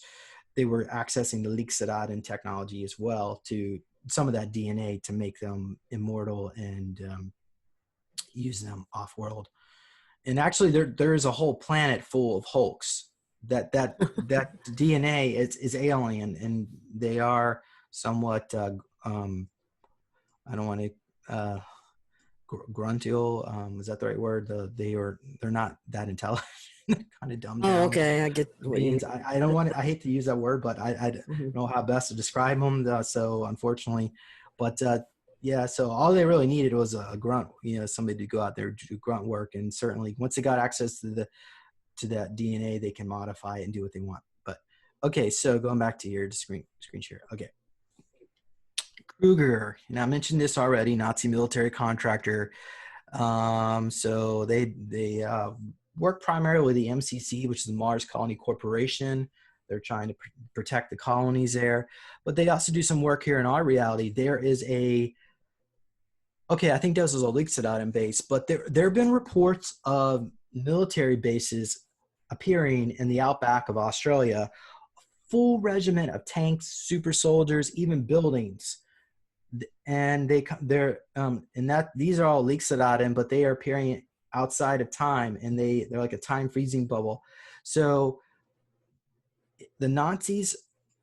they were accessing the Lixiraden technology as well, to some of that DNA to make them immortal and use them off-world. And actually, there is a whole planet full of Hulks. That DNA is alien, and they are somewhat I don't want to gruntial, is that the right word? They're not that intelligent. Kind of dumb down. Oh, okay, I get what you mean. I don't want to, I hate to use that word, but I don't know how best to describe them, so unfortunately. But yeah, so all they really needed was a grunt, somebody to go out there to do grunt work. And certainly once they got access to that DNA, they can modify it and do what they want. But okay, so going back to your screen share. Okay. Kruger, I mentioned this already, Nazi military contractor. So they work primarily with the MCC, which is the Mars Colony Corporation. They're trying to protect the colonies there, but they also do some work here in our reality. There is I think this is a Lixiraden base, but there have been reports of military bases appearing in the outback of Australia, full regiment of tanks, super soldiers, even buildings. And these are all Lixiraden, but they are appearing outside of time, and they're like a time freezing bubble. So the Nazis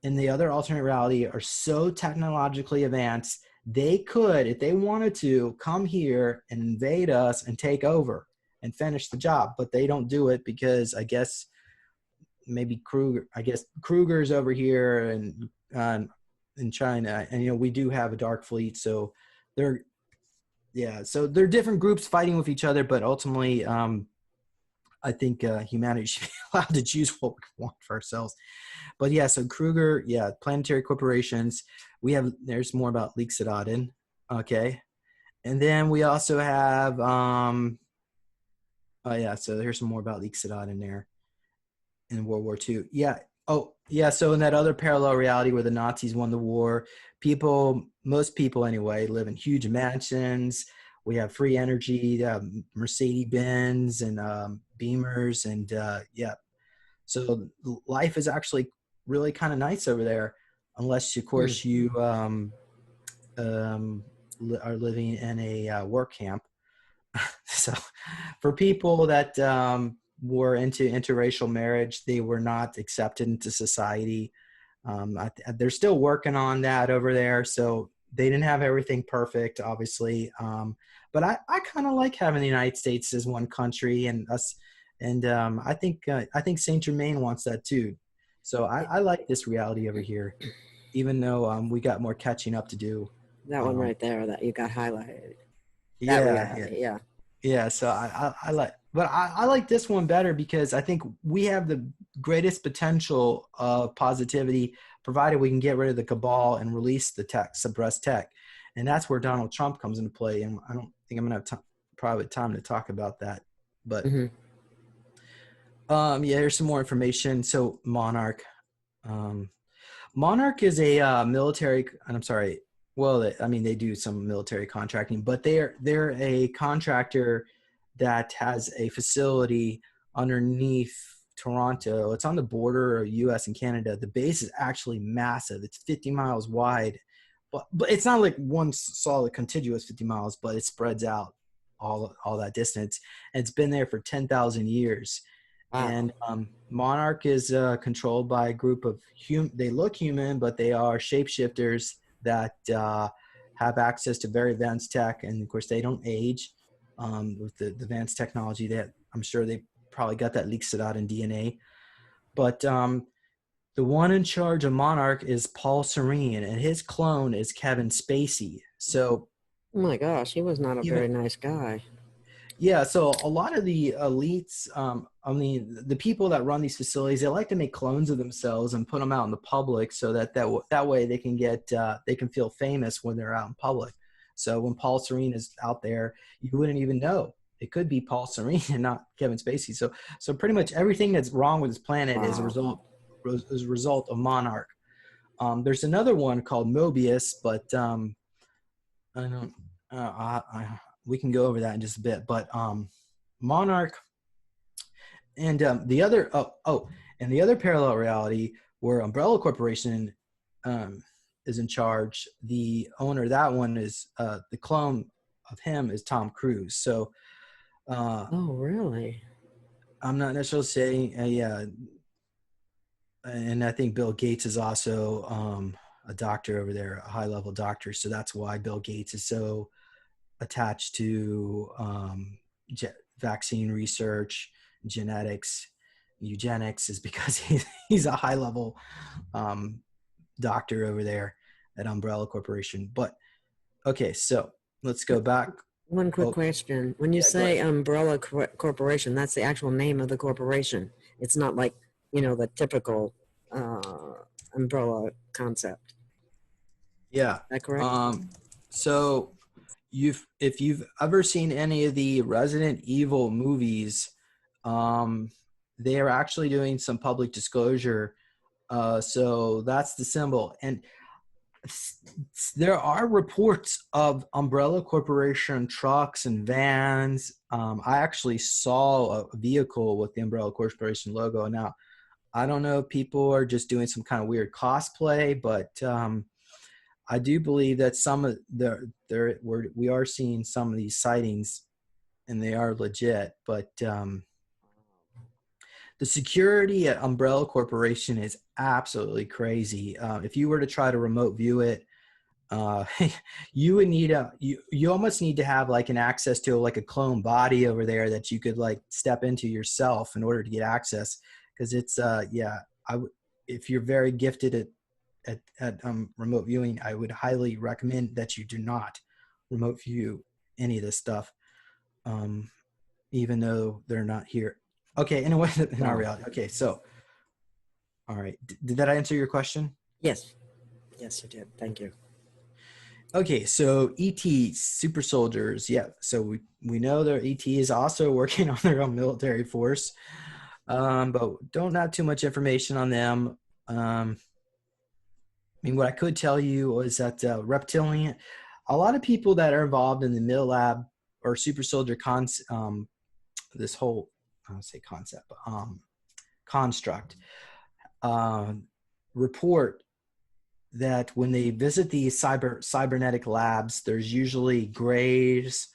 in the other alternate reality are so technologically advanced, they could, if they wanted to, come here and invade us and take over and finish the job. But they don't do it because I guess maybe Kruger's over here and in China, and we do have a dark fleet, so they're different groups fighting with each other, but ultimately I think humanity should be allowed to choose what we want for ourselves. But yeah, so Kruger, planetary corporations. There's more about Lixiraden, okay, and then we also have so there's some more about Lixiraden there in World War II. So in that other parallel reality where the Nazis won the war, most people anyway, live in huge mansions. We have free energy, Mercedes-Benz and Beamers, and so life is actually really kind of nice over there, unless of course you are living in a work camp. So for people that were into interracial marriage, they were not accepted into society. They're still working on that over there, so they didn't have everything perfect, obviously. But I kind of like having the United States as one country, and us, and I think Saint Germain wants that too. So I like this reality over here, even though we got more catching up to do. That one right there that you got highlighted. That reality, yeah. Yeah, so I like, but I like this one better because I think we have the greatest potential of positivity, provided we can get rid of the cabal and release the tech, suppress tech, and that's where Donald Trump comes into play. And I don't think I'm gonna have probably time to talk about that, but Hmm. yeah, here's some more information. So Monarch, um, Monarch is a military, and I'm sorry. Well, I mean, they do some military contracting, but they're a contractor that has a facility underneath Toronto. It's on the border of U.S. and Canada. The base is actually massive. It's 50 miles wide, but it's not like one solid contiguous 50 miles, but it spreads out all that distance. And it's been there for 10,000 years. Wow. And Monarch is controlled by a group of they look human, but they are shapeshifters that have access to very advanced tech. And of course, they don't age with the advanced technology that I'm sure they probably got that leaks it out in DNA. But the one in charge of Monarch is Paul Serene, and his clone is Kevin Spacey. So Oh my gosh, he was not a even very nice guy. yeah, so a lot of the elites, I mean, the people that run these facilities, they like to make clones of themselves and put them out in the public so that way they can they can feel famous when they're out in public. So when Paul Serene is out there, you wouldn't even know it could be Paul Serene and not Kevin Spacey. So pretty much everything that's wrong with this planet is Wow. a result of Monarch. There's another one called Mobius, but I don't. We can go over that in just a bit, but Monarch and and the other parallel reality where Umbrella Corporation is in charge. The owner of that one is the clone of him is Tom Cruise. So Oh, really? I'm not necessarily saying yeah, and I think Bill Gates is also a doctor over there, a high level doctor. So that's why Bill Gates is so attached to vaccine research, genetics, eugenics, is because he's a high level doctor over there at Umbrella Corporation. But okay, so let's go back. One quick Oh, question. When you yeah, go say ahead. Umbrella Corporation, that's the actual name of the corporation. It's not like, the typical umbrella concept. Yeah. Is that correct? So if you've ever seen any of the Resident Evil movies, um, they are actually doing some public disclosure. So that's the symbol. And there are reports of Umbrella Corporation trucks and vans. I actually saw a vehicle with the Umbrella Corporation logo. Now, I don't know if people are just doing some kind of weird cosplay, but I do believe that some of we are seeing some of these sightings, and they are legit. But the security at Umbrella Corporation is absolutely crazy. If you were to try to remote view it, uh, you would need you almost need to have like an access to like a clone body over there that you could like step into yourself in order to get access. Because it's yeah, if you're very gifted at remote viewing, I would highly recommend that you do not remote view any of this stuff, um, even though they're not here. Okay, anyway, in our Wow. reality. Okay, so all right, did that answer your question? Yes. Yes, you did. Thank you. Okay, so ET super soldiers. Yeah, so we know that ET is also working on their own military force, but don't have too much information on them. I mean, what I could tell you is that reptilian, a lot of people that are involved in the Mill Lab or super soldier this whole I don't say concept, but, construct, report that when they visit these cybernetic labs, there's usually grays,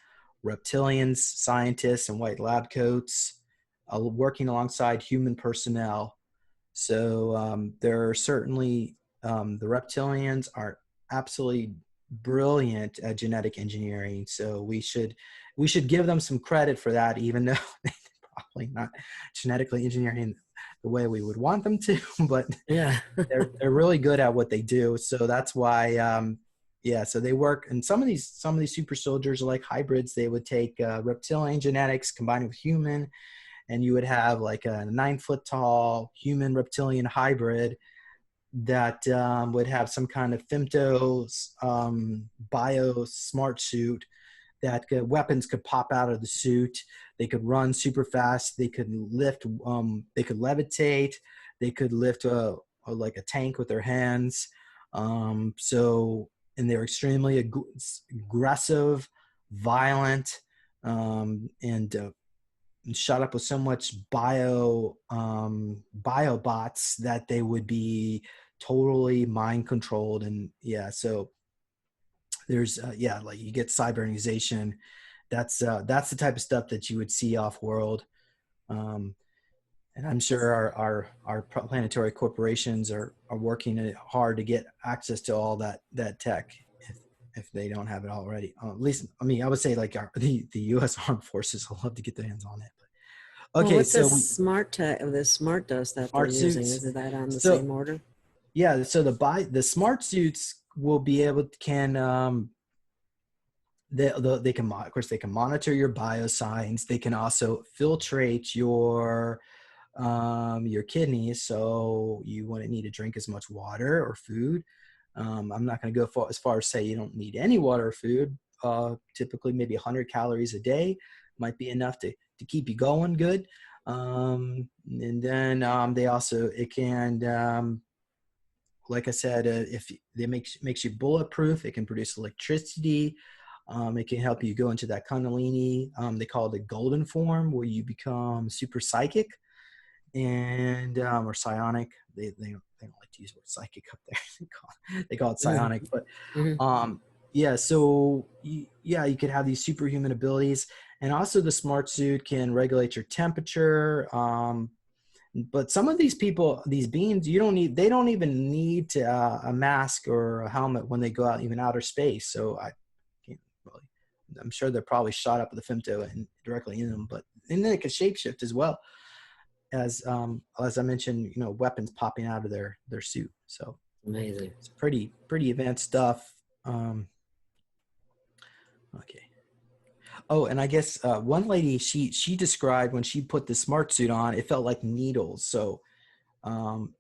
reptilians, scientists in white lab coats, working alongside human personnel. So there are certainly the reptilians are absolutely brilliant at genetic engineering. So we should give them some credit for that, even though they're probably not genetically engineering the way we would want them to, but Yeah. they're really good at what they do. So that's why yeah, so they work, and some of these super soldiers are like hybrids. They would take reptilian genetics combined with human, and you would have like a 9-foot tall human reptilian hybrid that would have some kind of femto bio smart suit that weapons could pop out of the suit. They could run super fast. They could lift. They could levitate. They could lift like a tank with their hands. And they're extremely aggressive, violent, and shot up with so much biobots that they would be totally mind controlled. And yeah, so there's like you get cybernization. That's the type of stuff that you would see off world. And I'm sure our planetary corporations are working hard to get access to all that tech if they don't have it already. At least, I mean, I would say like the U.S. Armed Forces will love to get their hands on it. But, okay, well, what's so this smart tech of this smart dust that they're using? Is that on the same order? Yeah, so the smart suits will be able they can, of course, they can monitor your biosigns. They can also filtrate your kidneys, so you wouldn't need to drink as much water or food. I'm not going to go as far as say you don't need any water or food. Typically, maybe 100 calories a day might be enough to keep you going good. And then it can, like I said, if it makes you bulletproof, it can produce electricity. It can help you go into that Kundalini. They call it the golden form, where you become super psychic and or psionic. They don't like to use the word psychic up there. They call it psionic. But yeah, so you could have these superhuman abilities, and also the smart suit can regulate your temperature. But some of these people, these beings, they don't even need to, a mask or a helmet when they go out, even outer space. So I'm sure they're probably shot up with a femto and directly in them, but then they can shapeshift as well as I mentioned, weapons popping out of their suit. So amazing. It's pretty advanced stuff. Okay. Oh, and I guess one lady, she described when she put the smart suit on, it felt like needles. So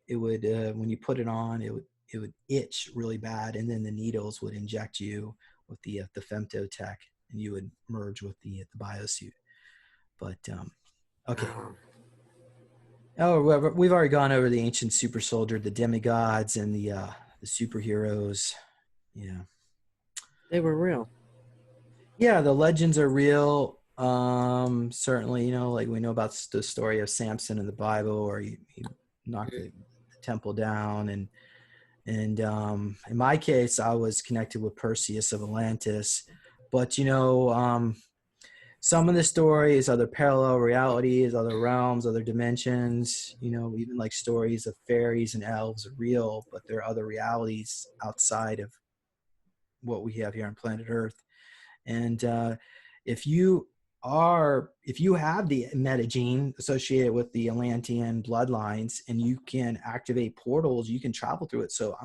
it would when you put it on, it would itch really bad, and then the needles would inject you with the femto tech, and you would merge with the biosuit. But okay. Oh, we've already gone over the ancient super soldier, the demigods, and the superheroes. Yeah, they were real. Yeah, the legends are real. Certainly, like we know about the story of Samson in the Bible, or he knocked the temple down, and in my case, I was connected with Perseus of Atlantis. But some of the stories, other parallel realities, other realms, other dimensions, even like stories of fairies and elves are real, but there are other realities outside of what we have here on planet Earth. And if you have the metagene associated with the Atlantean bloodlines, and you can activate portals, you can travel through it. So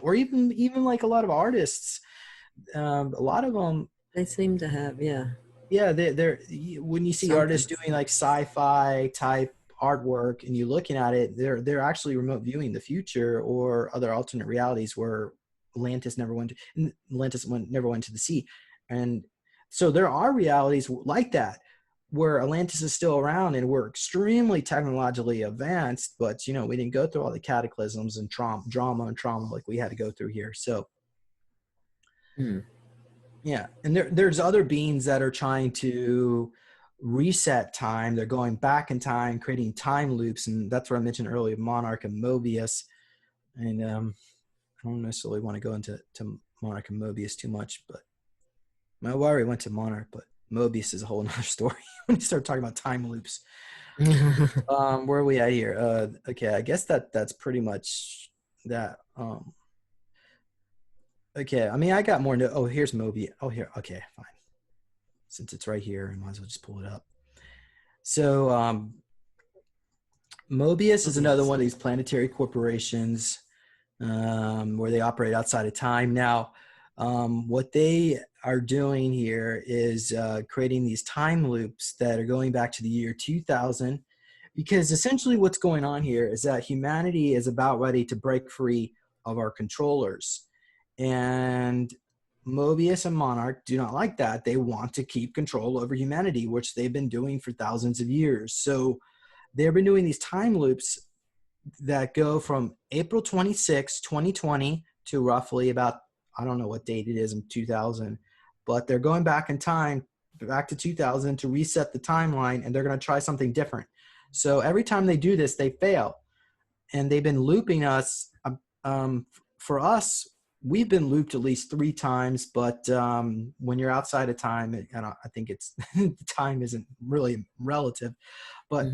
or even like a lot of artists, a lot of them, they seem to have, they're when you see artists doing like sci-fi type artwork, and you're looking at it, they're actually remote viewing the future or other alternate realities where Atlantis never went to the sea. And so there are realities like that where Atlantis is still around, and we're extremely technologically advanced, but we didn't go through all the cataclysms and drama like we had to go through here. So yeah, and there's other beings that are trying to reset time. They're going back in time, creating time loops, and that's what I mentioned earlier, Monarch and Mobius. And I don't necessarily want to go into Monarch and Mobius too much, but I already went to Monarch, but Mobius is a whole nother story when you start talking about time loops. Where are we at here? Okay, I guess that's pretty much that. Okay, I mean, I got more. Oh, here's Mobius. Oh, here. Okay, fine. Since it's right here, I might as well just pull it up. So Mobius is another one of these planetary corporations where they operate outside of time. Now, What they are doing here is creating these time loops that are going back to the year 2000, because essentially what's going on here is that humanity is about ready to break free of our controllers. And Mobius and Monarch do not like that. They want to keep control over humanity, which they've been doing for thousands of years. So they've been doing these time loops that go from April 26, 2020 to roughly about, I don't know what date it is in 2000, but they're going back in time, back to 2000 to reset the timeline, and they're going to try something different. So every time they do this, they fail. And they've been looping us. For us, we've been looped at least 3 times, but when you're outside of time, I think it's time isn't really relative. But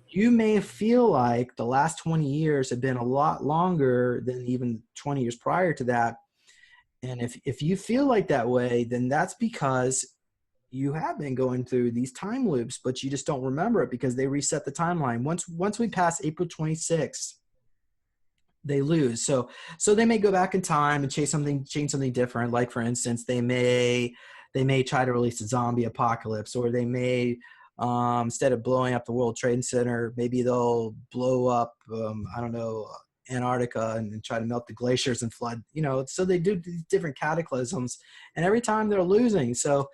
you may feel like the last 20 years have been a lot longer than even 20 years prior to that. And if you feel like that way, then that's because you have been going through these time loops, but you just don't remember it because they reset the timeline. Once we pass April 26th, they lose. So they may go back in time and change something different. Like for instance, they may try to release a zombie apocalypse, or they may, instead of blowing up the World Trade Center, maybe they'll blow up, I don't know, Antarctica and try to melt the glaciers and flood, so they do these different cataclysms, and every time they're losing. So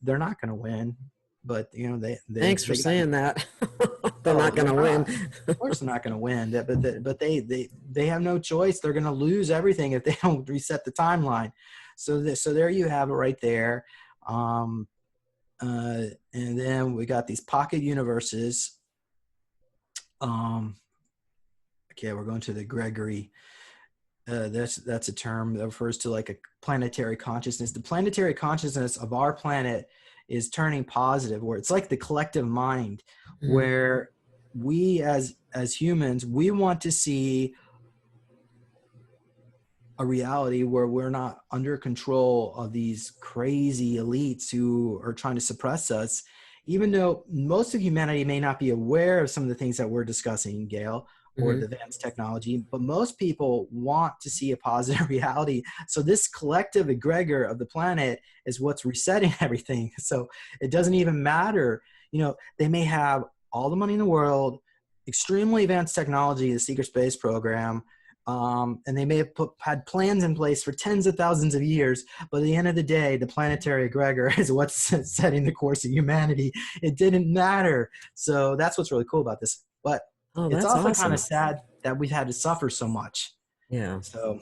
they're not going to win, but they Thanks for saying that. They're not going to win. Of course they're not going to win, but they have no choice. They're going to lose everything if they don't reset the timeline. So there you have it right there. And then we got these pocket universes. Okay, we're going to the Gregory. That's a term that refers to like a planetary consciousness. The planetary consciousness of our planet is turning positive, where it's like the collective mind, where we as humans, we want to see a reality where we're not under control of these crazy elites who are trying to suppress us, even though most of humanity may not be aware of some of the things that we're discussing, Gail, or the advanced technology, but most people want to see a positive reality. So this collective egregor of the planet is what's resetting everything. So it doesn't even matter. They may have all the money in the world, extremely advanced technology, the secret space program, and they may have had plans in place for tens of thousands of years, but at the end of the day, the planetary egregor is what's setting the course of humanity. It didn't matter. So that's what's really cool about this. But it's also awesome. kind of sad that we've had to suffer so much. Yeah. So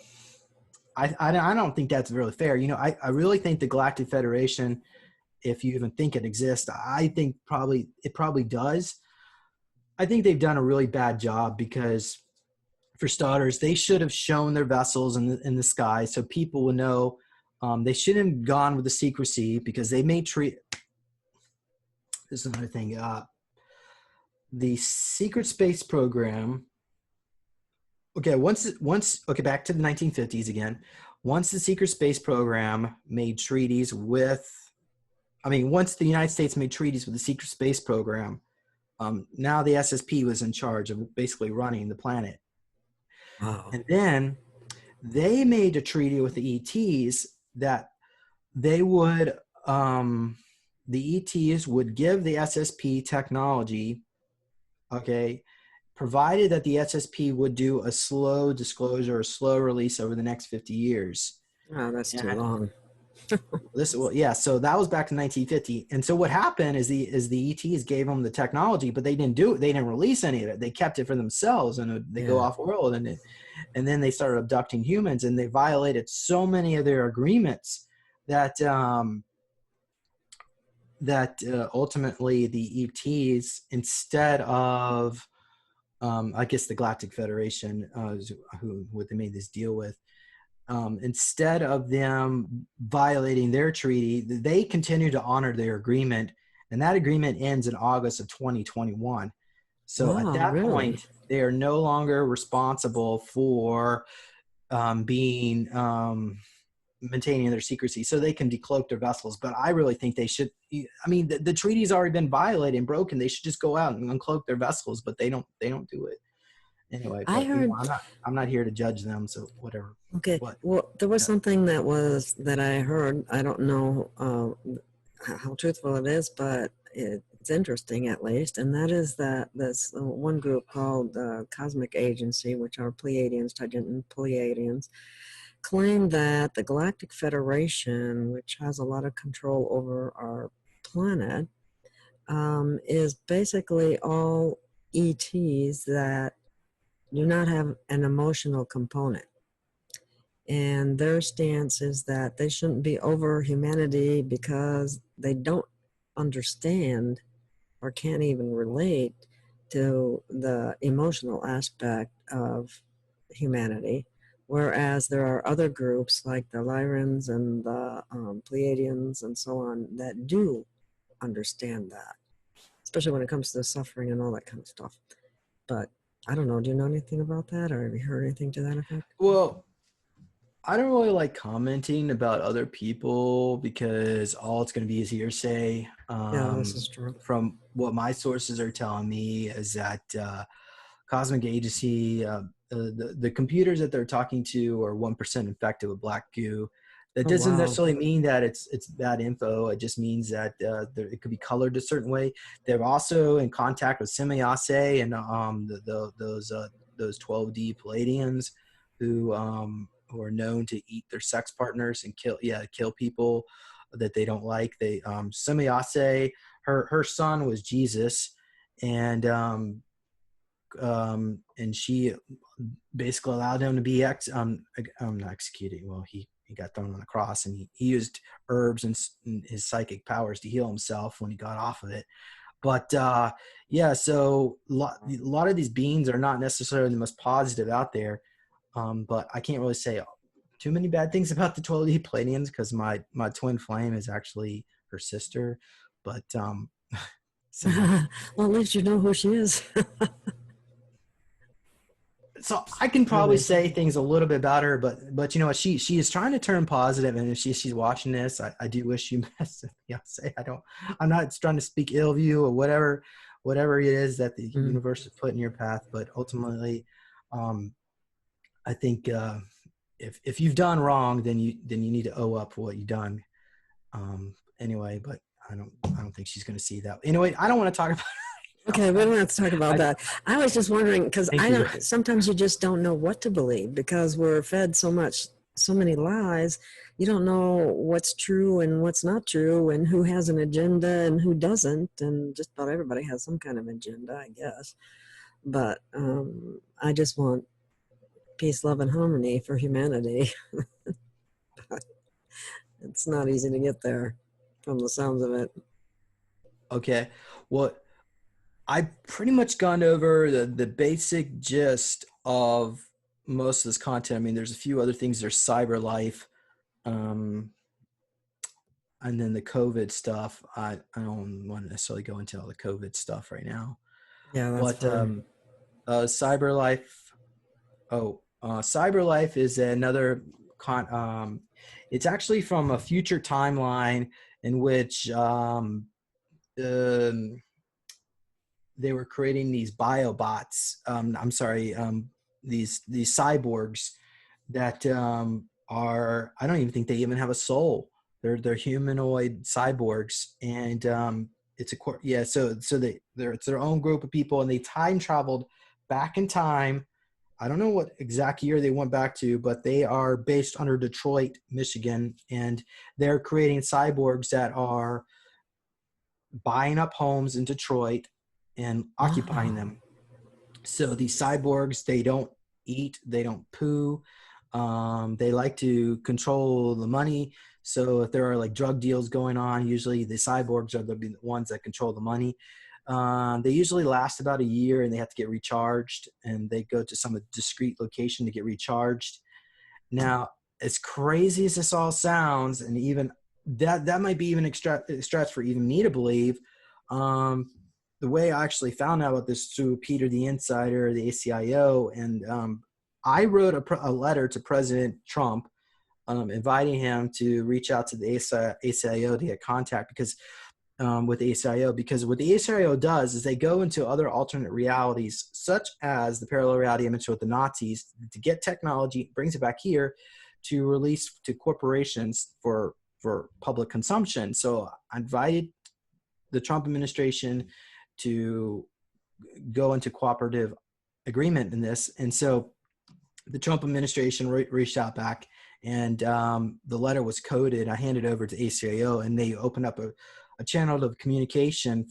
I don't think that's really fair. I really think the Galactic Federation, if you even think it exists, I think it probably does. I think they've done a really bad job because, for starters, they should have shown their vessels in the sky so people would know. They shouldn't have gone with the secrecy because they may treat. This is another thing. The secret space program. Okay, back to the 1950s again. Once the secret space program made treaties once the United States made treaties with the secret space program, now the SSP was in charge of basically running the planet. Wow. And then they made a treaty with the ETs that they would, the ETs would give the SSP technology, okay, provided that the SSP would do a slow disclosure or slow release over the next 50 years. Oh, that's too long. So that was back in 1950. And so what happened is the ETs gave them the technology, but they didn't do it. They didn't release any of it. They kept it for themselves, and they go off world, and then they started abducting humans, and they violated so many of their agreements that ultimately the ETs, instead of I guess the Galactic Federation, what they made this deal with, instead of them violating their treaty, they continue to honor their agreement, and that agreement ends in August of 2021. So at that point, they are no longer responsible for maintaining their secrecy, so they can decloak their vessels. But I really think they should. The treaty's already been violated and broken. They should just go out and uncloak their vessels, but they don't do it. Anyway, I but heard. I'm not here to judge them. So whatever. Okay, What? well, there was Yeah. something that I heard. I don't know how truthful it is, but it's interesting at least, and that is that this one group called Cosmic Agency, which are Pleiadians, Titan Pleiadians, claim that the Galactic Federation, which has a lot of control over our planet, is basically all ETs that do not have an emotional component. And their stance is that they shouldn't be over humanity because they don't understand or can't even relate to the emotional aspect of humanity. Whereas there are other groups like the Lyrans and the Pleiadians and so on that do understand that, especially when it comes to suffering and all that kind of stuff. But I don't know. Do you know anything about that, or have you heard anything to that effect? Well, I don't really like commenting about other people because all it's going to be is hearsay. Yeah, this is true. From what my sources are telling me is that Cosmic Agency, the computers that they're talking to are 1% infected with black goo. That Oh, doesn't wow. necessarily mean that it's bad info. It just means that it could be colored a certain way. They're also in contact with Semiyase and those 12D Palladians who are known to eat their sex partners and kill people that they don't like. They Semiyase, her son was Jesus, and she basically allowed him to be not executed. Well, he got thrown on the cross, and he used herbs and his psychic powers to heal himself when he got off of it. But yeah, so a lot of these beings are not necessarily the most positive out there. But I can't really say too many bad things about the 12D Palladians because my twin flame is actually her sister. But Well, at least you know who she is. so I can probably say things a little bit about her, but you know what, she is trying to turn positive, and if she's watching this, I do wish you best. I'm not trying to speak ill of you or whatever it is that the universe has put in your path, but ultimately, I think if you've done wrong, then you need to owe up for what you've done. Anyway, but I don't think she's going to see that. Anyway, I don't want to talk about. Okay, we don't have to talk about that. I was just wondering because sometimes you just don't know what to believe because we're fed so many lies. You don't know what's true and what's not true, and who has an agenda and who doesn't. And just about everybody has some kind of agenda, I guess. But I just want peace, love, and harmony for humanity. It's not easy to get there from the sounds of it. Okay, well, I've pretty much gone over the basic gist of most of this content. I mean, there's a few other things. There's cyber life, and then the COVID stuff. I don't want to necessarily go into all the COVID stuff right now. Yeah, that's fine. Cyber life. Cyber life is another it's actually from a future timeline in which they were creating these biobots. These cyborgs that are, I don't even think they even have a soul. They're humanoid cyborgs, and it's it's their own group of people, and they time traveled back in time. I don't know what exact year they went back to, but they are based under Detroit, Michigan, and they're creating cyborgs that are buying up homes in Detroit and occupying them. So these cyborgs, they don't eat, they don't poo. They like to control the money. So if there are like drug deals going on, usually the cyborgs are the ones that control the money. They usually last about a year and they have to get recharged, and they go to some discrete location to get recharged. Now, as crazy as this all sounds, and even that might be even stretch for even me to believe, the way I actually found out about this through Peter the Insider, the ACIO, and I wrote a letter to President Trump inviting him to reach out to the ACIO to get contact, because with the ACIO, because what the ACIO does is they go into other alternate realities, such as the parallel reality I mentioned with the Nazis, to get technology, brings it back here to release to corporations for public consumption. So I invited the Trump administration to go into cooperative agreement in this. And so the Trump administration reached out back, and the letter was coded. I handed it over to ACIO, and they opened up a channel of communication.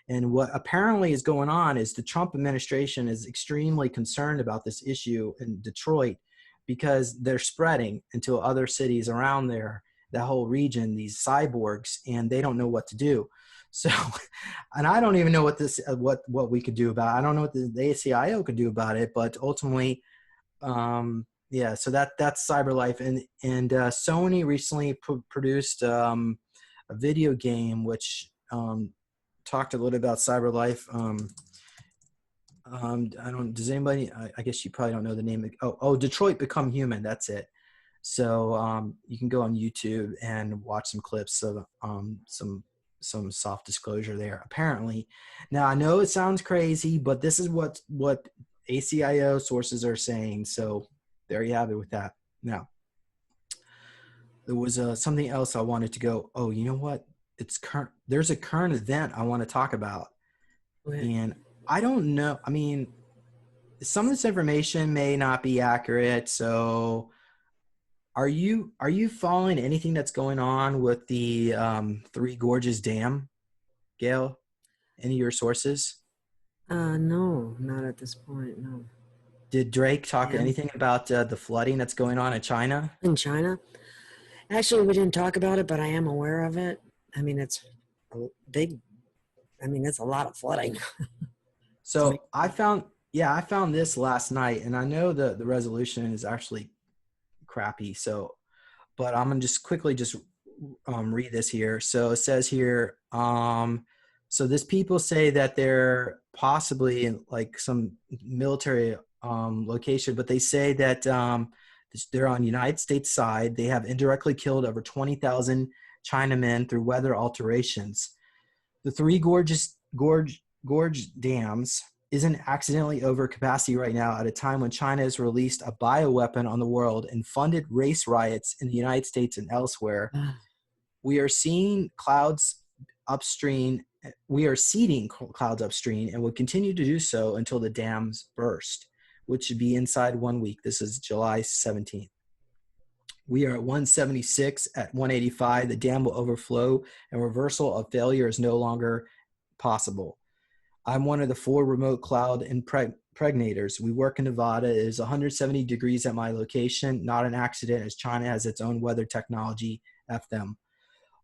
And what apparently is going on is the Trump administration is extremely concerned about this issue in Detroit, because they're spreading into other cities around there, that whole region, these cyborgs, and they don't know what to do. So, and I don't even know what we could do about it. I don't know what the ACIO could do about it, but ultimately, yeah, so that's cyber life. And Sony recently produced a video game which talked a little about cyber life. Does anybody, I guess you probably don't know the name. Detroit Become Human. That's it. So you can go on YouTube and watch some clips of some soft disclosure there, apparently. Now, I know it sounds crazy, but this is what ACIO sources are saying. So there you have it with that. Now, there was something else I wanted to go, you know what? There's a current event I want to talk about. And I don't know. I mean, some of this information may not be accurate. So are you following anything that's going on with the Three Gorges Dam, Gail? Any of your sources? No, not at this point, no. Did Drake talk anything about the flooding that's going on in China? In China? Actually, we didn't talk about it, but I am aware of it. I mean, it's big. I mean, it's a lot of flooding. So I found this last night, and I know the resolution is actually crappy. So, but I'm gonna just quickly read this here. So it says here, so this people say that they're possibly in like some military location, but they say that they're on United States side. They have indirectly killed over 20,000 Chinamen through weather alterations. The Three Gorge dams isn't accidentally over capacity right now at a time when China has released a bioweapon on the world and funded race riots in the United States and elsewhere. We are seeing clouds upstream. We are seeding clouds upstream and will continue to do so until the dams burst, which should be inside 1 week. This is July 17th. We are at 176 at 185. The dam will overflow and reversal of failure is no longer possible. I'm one of the 4 remote cloud impregnators. We work in Nevada. It is 170 degrees at my location. Not an accident, as China has its own weather technology. F them.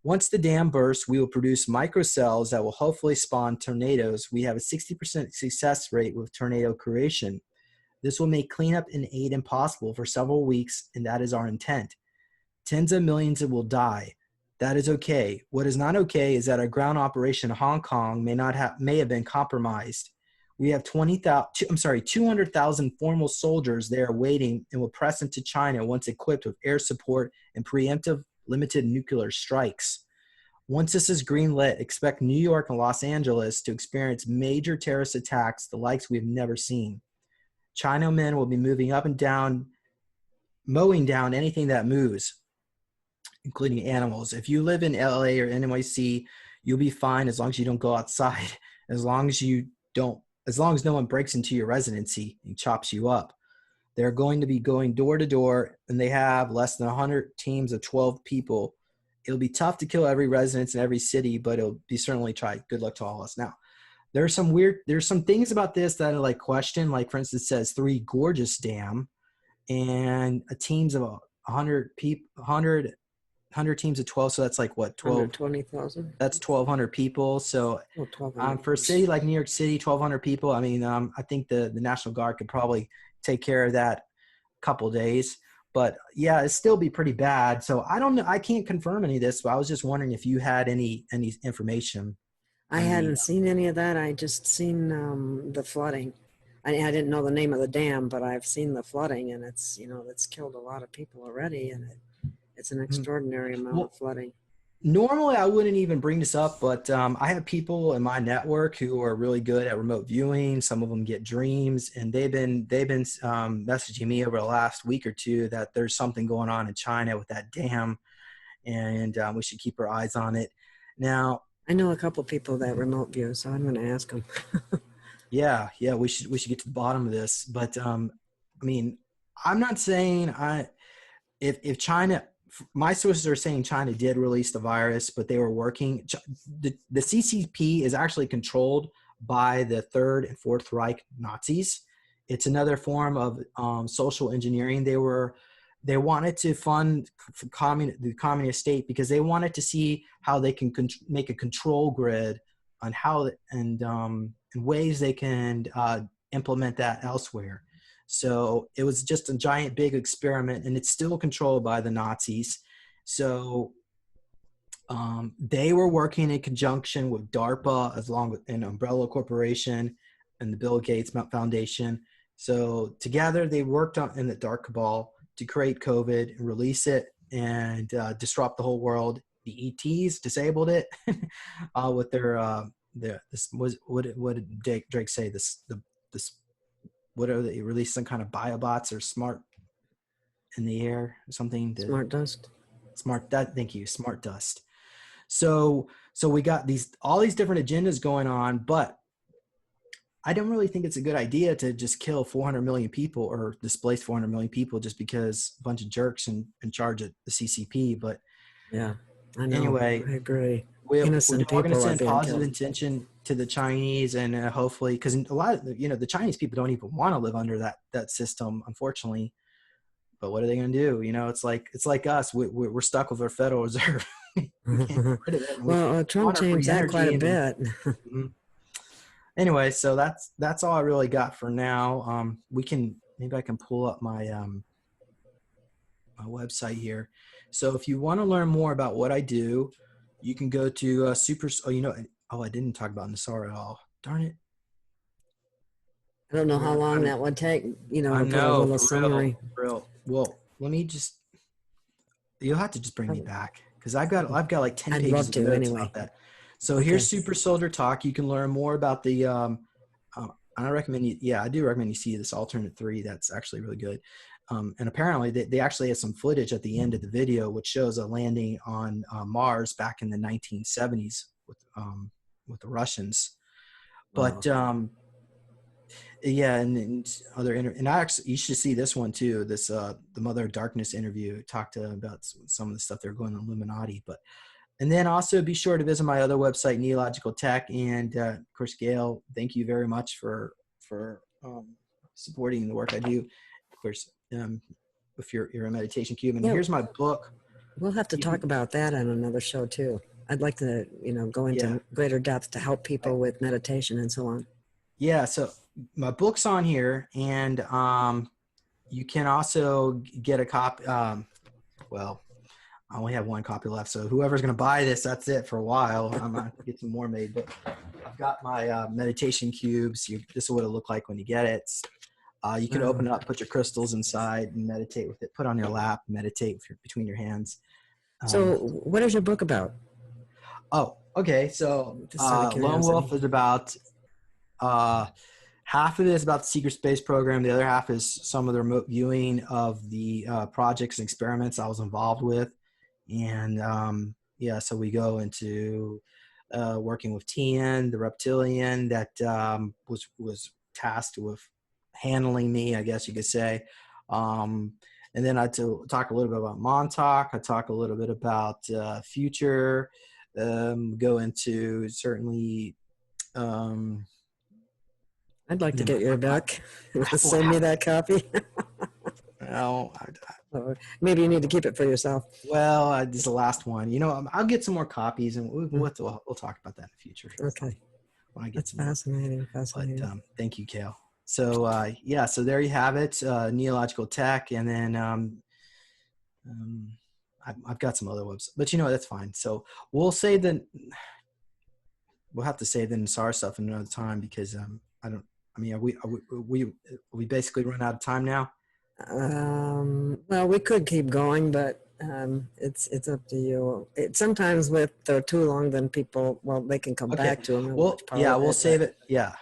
Once the dam bursts, we will produce microcells that will hopefully spawn tornadoes. We have a 60% success rate with tornado creation. This will make cleanup and aid impossible for several weeks, and that is our intent. Tens of millions will die. That is okay. What is not okay is that our ground operation in Hong Kong may have been compromised. We have 200,000 formal soldiers there waiting and will press into China once equipped with air support and preemptive limited nuclear strikes. Once this is greenlit, expect New York and Los Angeles to experience major terrorist attacks, the likes we've never seen. Chinamen will be moving up and down, mowing down anything that moves, including animals. If you live in LA or NYC, you'll be fine as long as you don't go outside, as long as no one breaks into your residency and chops you up. They're going to be going door to door, and they have less than 100 teams of 12 people. It'll be tough to kill every resident in every city, but it'll be certainly tried. Good luck to all of us. Now, there's some things about this that I like question. Like, for instance, it says Three Gorges Dam, and a teams of 100 teams of 12. So that's like what, 120,000. That's 1,200 people. So for a city like New York City, 1,200 people. I mean, I think the National Guard could probably take care of that a couple days. But yeah, it'd still be pretty bad. So I don't know. I can't confirm any of this, but I was just wondering if you had any information. I hadn't seen any of that. I just seen the flooding. I didn't know the name of the dam, but I've seen the flooding, and it's killed a lot of people already, and it's an extraordinary amount of flooding. Normally, I wouldn't even bring this up, but I have people in my network who are really good at remote viewing. Some of them get dreams, and they've been messaging me over the last week or two that there's something going on in China with that dam, and we should keep our eyes on it. Now, I know a couple people that remote view, so I'm going to ask them. yeah, we should get to the bottom of this. But I mean, I'm not saying if China, my sources are saying China did release the virus, but they were working. The CCP is actually controlled by the Third and Fourth Reich Nazis. It's another form of social engineering. They wanted to fund the communist state because they wanted to see how they can make a control grid on how and ways they can implement that elsewhere. So it was just a giant big experiment, and it's still controlled by the Nazis. So they were working in conjunction with DARPA, as long with an umbrella corporation and the Bill Gates Foundation. So together they worked on in the dark cabal to create COVID and release it and disrupt the whole world. The ETs disabled it with their this was what did Drake say this what are they released some kind of biobots or smart in the air or something? Smart dust. Thank you. Smart dust. So we got all these different agendas going on, but I don't really think it's a good idea to just kill 400 million people or displace 400 million people just because a bunch of jerks in charge of the CCP. But yeah, I know. Anyway, I agree. We're going to send positive intention to the Chinese, and hopefully, because a lot of the Chinese people don't even want to live under that system, unfortunately. But what are they going to do? It's like us. We're stuck with our Federal Reserve. Well, Trump changed that quite a bit. Anyway, so that's all I really got for now. Maybe I can pull up my my website here. So if you want to learn more about what I do, you can go to I didn't talk about Nassar at all. Darn it. I don't know how long that would take, to put a little summary. Real. Well, you'll have to just bring me back because I've got like 10 I'd pages love to, of notes anyway. about that. So here's Super Soldier Talk. You can learn more about the I recommend I do recommend you see this alternate 3. That's actually really good. And apparently they actually had some footage at the end of the video which shows a landing on Mars back in the 1970s with the Russians. But and other and I actually, you should see this one too. This the Mother of Darkness interview talked about some of the stuff they're going on Illuminati. And then also be sure to visit my other website, Neological Tech, and of course, Gail, thank you very much for supporting the work I do. Of course, if you're a meditation cube, and here's my book. We'll have to talk about that on another show too. I'd like to, go into greater depth to help people with meditation and so on. Yeah, so my book's on here, and you can also get a copy. Well, I only have one copy left, so whoever's going to buy this, that's it for a while. I'm going to get some more made, but I've got my meditation cubes. This is what it looked like when you get it. You can open it up, put your crystals inside, and meditate with it. Put it on your lap, meditate between your hands. So what is your book about? Oh, okay. So Lone Wolf is about half of it is about the secret space program. The other half is some of the remote viewing of the projects and experiments I was involved with. And so we go into working with Tian, the reptilian that was tasked with handling me, I guess you could say. And then I talk a little bit about Montauk. I talk a little bit about future. Go into certainly. I'd like to get your book. Send me that copy. No, maybe you need to keep it for yourself. Well, this is the last one. I'll get some more copies, and we'll talk about that in the future. Okay. When I get That's fascinating. But thank you, Gail. So so there you have it, Neological Tech, and then I've got some other websites, but that's fine. So we'll have to save the Nassar stuff another time because we basically run out of time now? Well, we could keep going, but It's up to you. Sometimes with they're too long, then people, well, they can come Okay. back to them and Well, watch part yeah, of we'll it. save it. Yeah.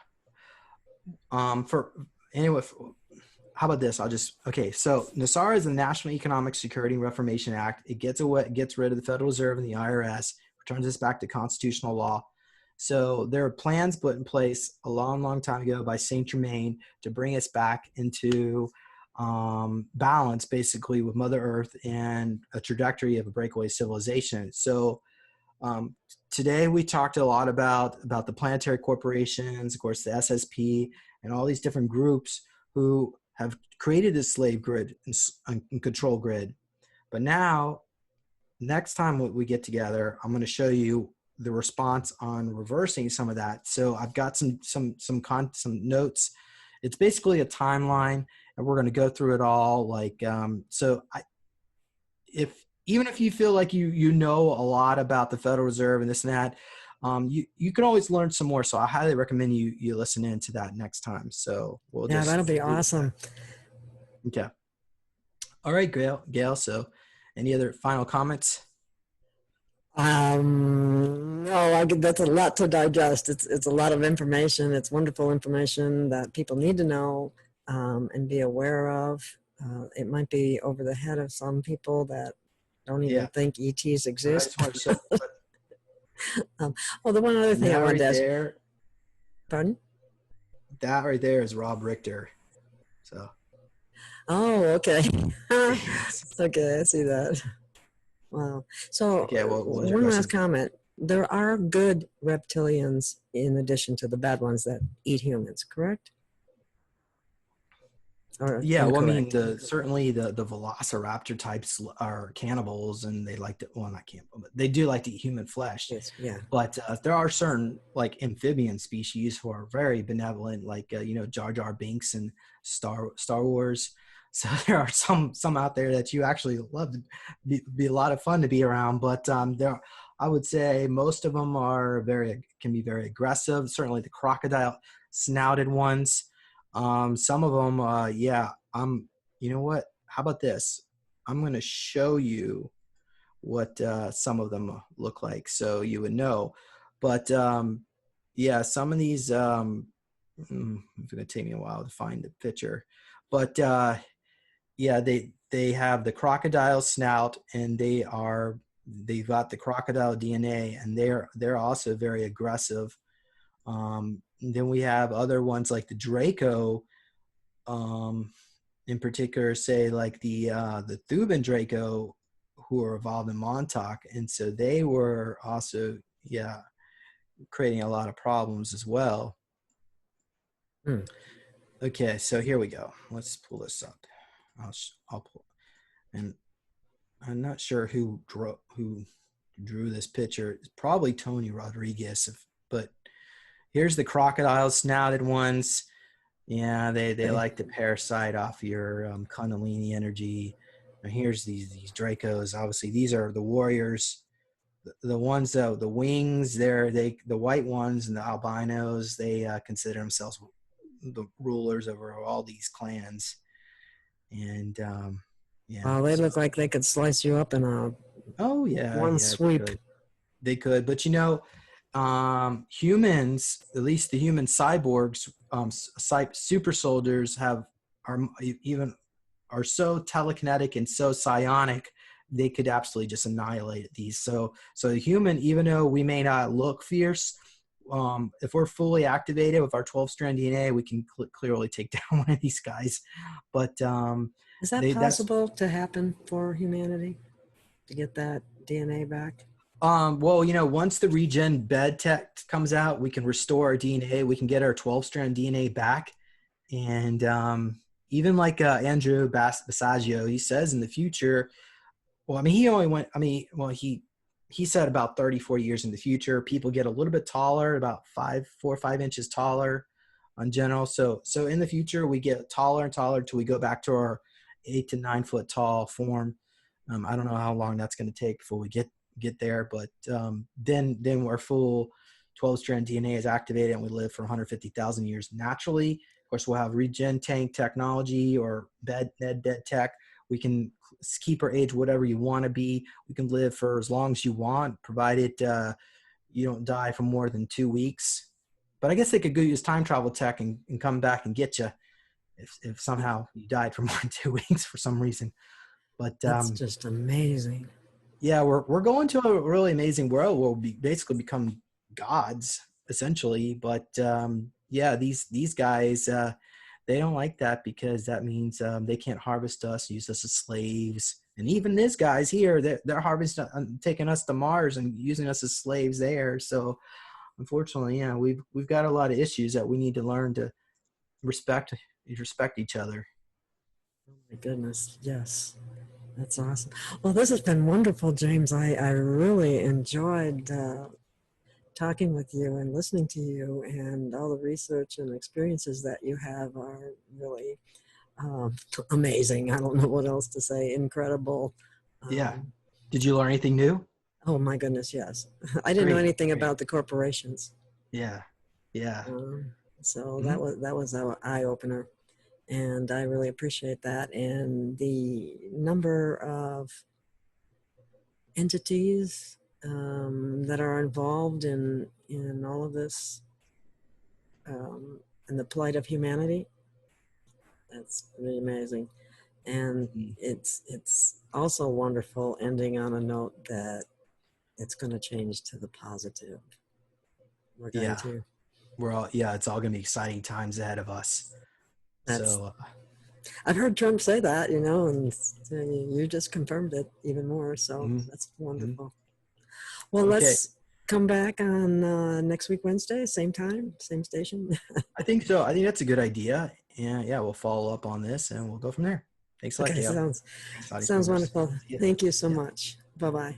For anyway, how about this? Okay. So NASARA is the National Economic Security and Reformation Act. It gets rid of the Federal Reserve and the IRS, returns us back to constitutional law. So there are plans put in place a long, long time ago by Saint Germain to bring us back into balance, basically, with Mother Earth and a trajectory of a breakaway civilization. So today we talked a lot about the planetary corporations, of course, the SSP, and all these different groups who have created a slave grid and control grid. But now, next time we get together, I'm going to show you the response on reversing some of that. So I've got some notes. It's basically a timeline, and we're going to go through it all. Even if you feel like you know a lot about the Federal Reserve and this and that, you can always learn some more. So I highly recommend you listen in to that next time. So Yeah, that'll be awesome. Okay. All right, Gail. So any other final comments? No, that's a lot to digest. It's a lot of information. It's wonderful information that people need to know and be aware of. It might be over the head of some people that don't even think ETs exist. Well, the one other thing I wanted to ask. Pardon? That right there is Rob Richter. So. Oh, okay. Okay, I see that. Wow. So okay, one last comment. There are good reptilians in addition to the bad ones that eat humans, correct? Or yeah, incorrect? well, I mean, certainly the velociraptor types are cannibals, and they like to, well, not cannibal, but they do like to eat human flesh. Yes, yeah. But there are certain like amphibian species who are very benevolent, like Jar Jar Binks and Star Wars. So there are some out there that you actually love to be a lot of fun to be around. But I would say most of them can be very aggressive. Certainly the crocodile snouted ones. Some of them, you know what? How about this? I'm going to show you what some of them look like, so you would know. But yeah, some of these, it's going to take me a while to find the picture. But yeah, they have the crocodile snout, and they've got the crocodile DNA, and they're also very aggressive. Then we have other ones like the Draco, in particular, say like the Thuban Draco, who are evolved in Montauk, and so they were also creating a lot of problems as well. Okay, so here we go. Let's pull this up. I'll pull, and I'm not sure who drew this picture. It's probably Tony Rodriguez, but here's the crocodile snouted ones. Yeah, they like to parasite off your Kundalini energy. And here's these Dracos. Obviously, these are the warriors. The ones the wings, the white ones and the albinos. They consider themselves the rulers over all these clans. And wow, they look like they could slice you up in one sweep. They could, but humans, at least the human cyborgs, super soldiers are so telekinetic and so psionic, they could absolutely just annihilate these. So the human, even though we may not look fierce, if we're fully activated with our 12-strand DNA, we can clearly take down one of these guys. But is that possible to happen for humanity, to get that DNA back? Well, once the regen bed tech comes out, we can restore our DNA. We can get our 12-strand DNA back. And even like Andrew Basaggio, he says in the future, well, I mean, he said about 30, 40 years in the future, people get a little bit taller, about 4 or 5 inches taller in general. So in the future, we get taller and taller till we go back to our 8 to 9 foot tall form. I don't know how long that's going to take before we get there, but then our full 12-strand DNA is activated and we live for 150,000 years naturally. Of course, we'll have regen tank technology or bed tech, We can keep our age whatever you want to be. We can live for as long as you want, provided you don't die for more than 2 weeks. But I guess they could go use time travel tech and come back and get you if somehow you died for more than 2 weeks for some reason. But that's just amazing. yeah, we're going to a really amazing world where we'll basically become gods essentially. But yeah, these guys they don't like that, because that means they can't harvest us, use us as slaves. And even these guys here, they're harvesting, taking us to Mars and using us as slaves there. So unfortunately, yeah, we've got a lot of issues that we need to learn to respect each other. Oh my goodness, yes. That's awesome. Well, this has been wonderful, James. I really enjoyed talking with you and listening to you, and all the research and experiences that you have are really amazing. I don't know what else to say. Incredible. Yeah. Did you learn anything new? Oh my goodness, yes. I didn't know anything about the corporations. Yeah. Yeah. So that was an eye opener. And I really appreciate that. And the number of entities that are involved in all of this, and the plight of humanity, that's really amazing. And it's also wonderful ending on a note that it's going to change to the positive. We're going to. It's all going to be exciting times ahead of us. So I've heard Trump say that, and you just confirmed it even more. So that's wonderful. Well, let's come back on next week, Wednesday, same time, same station. I think so. I think that's a good idea. And yeah, we'll follow up on this and we'll go from there. Thanks a lot, Gail. Sounds wonderful. Thank you so much. Bye-bye.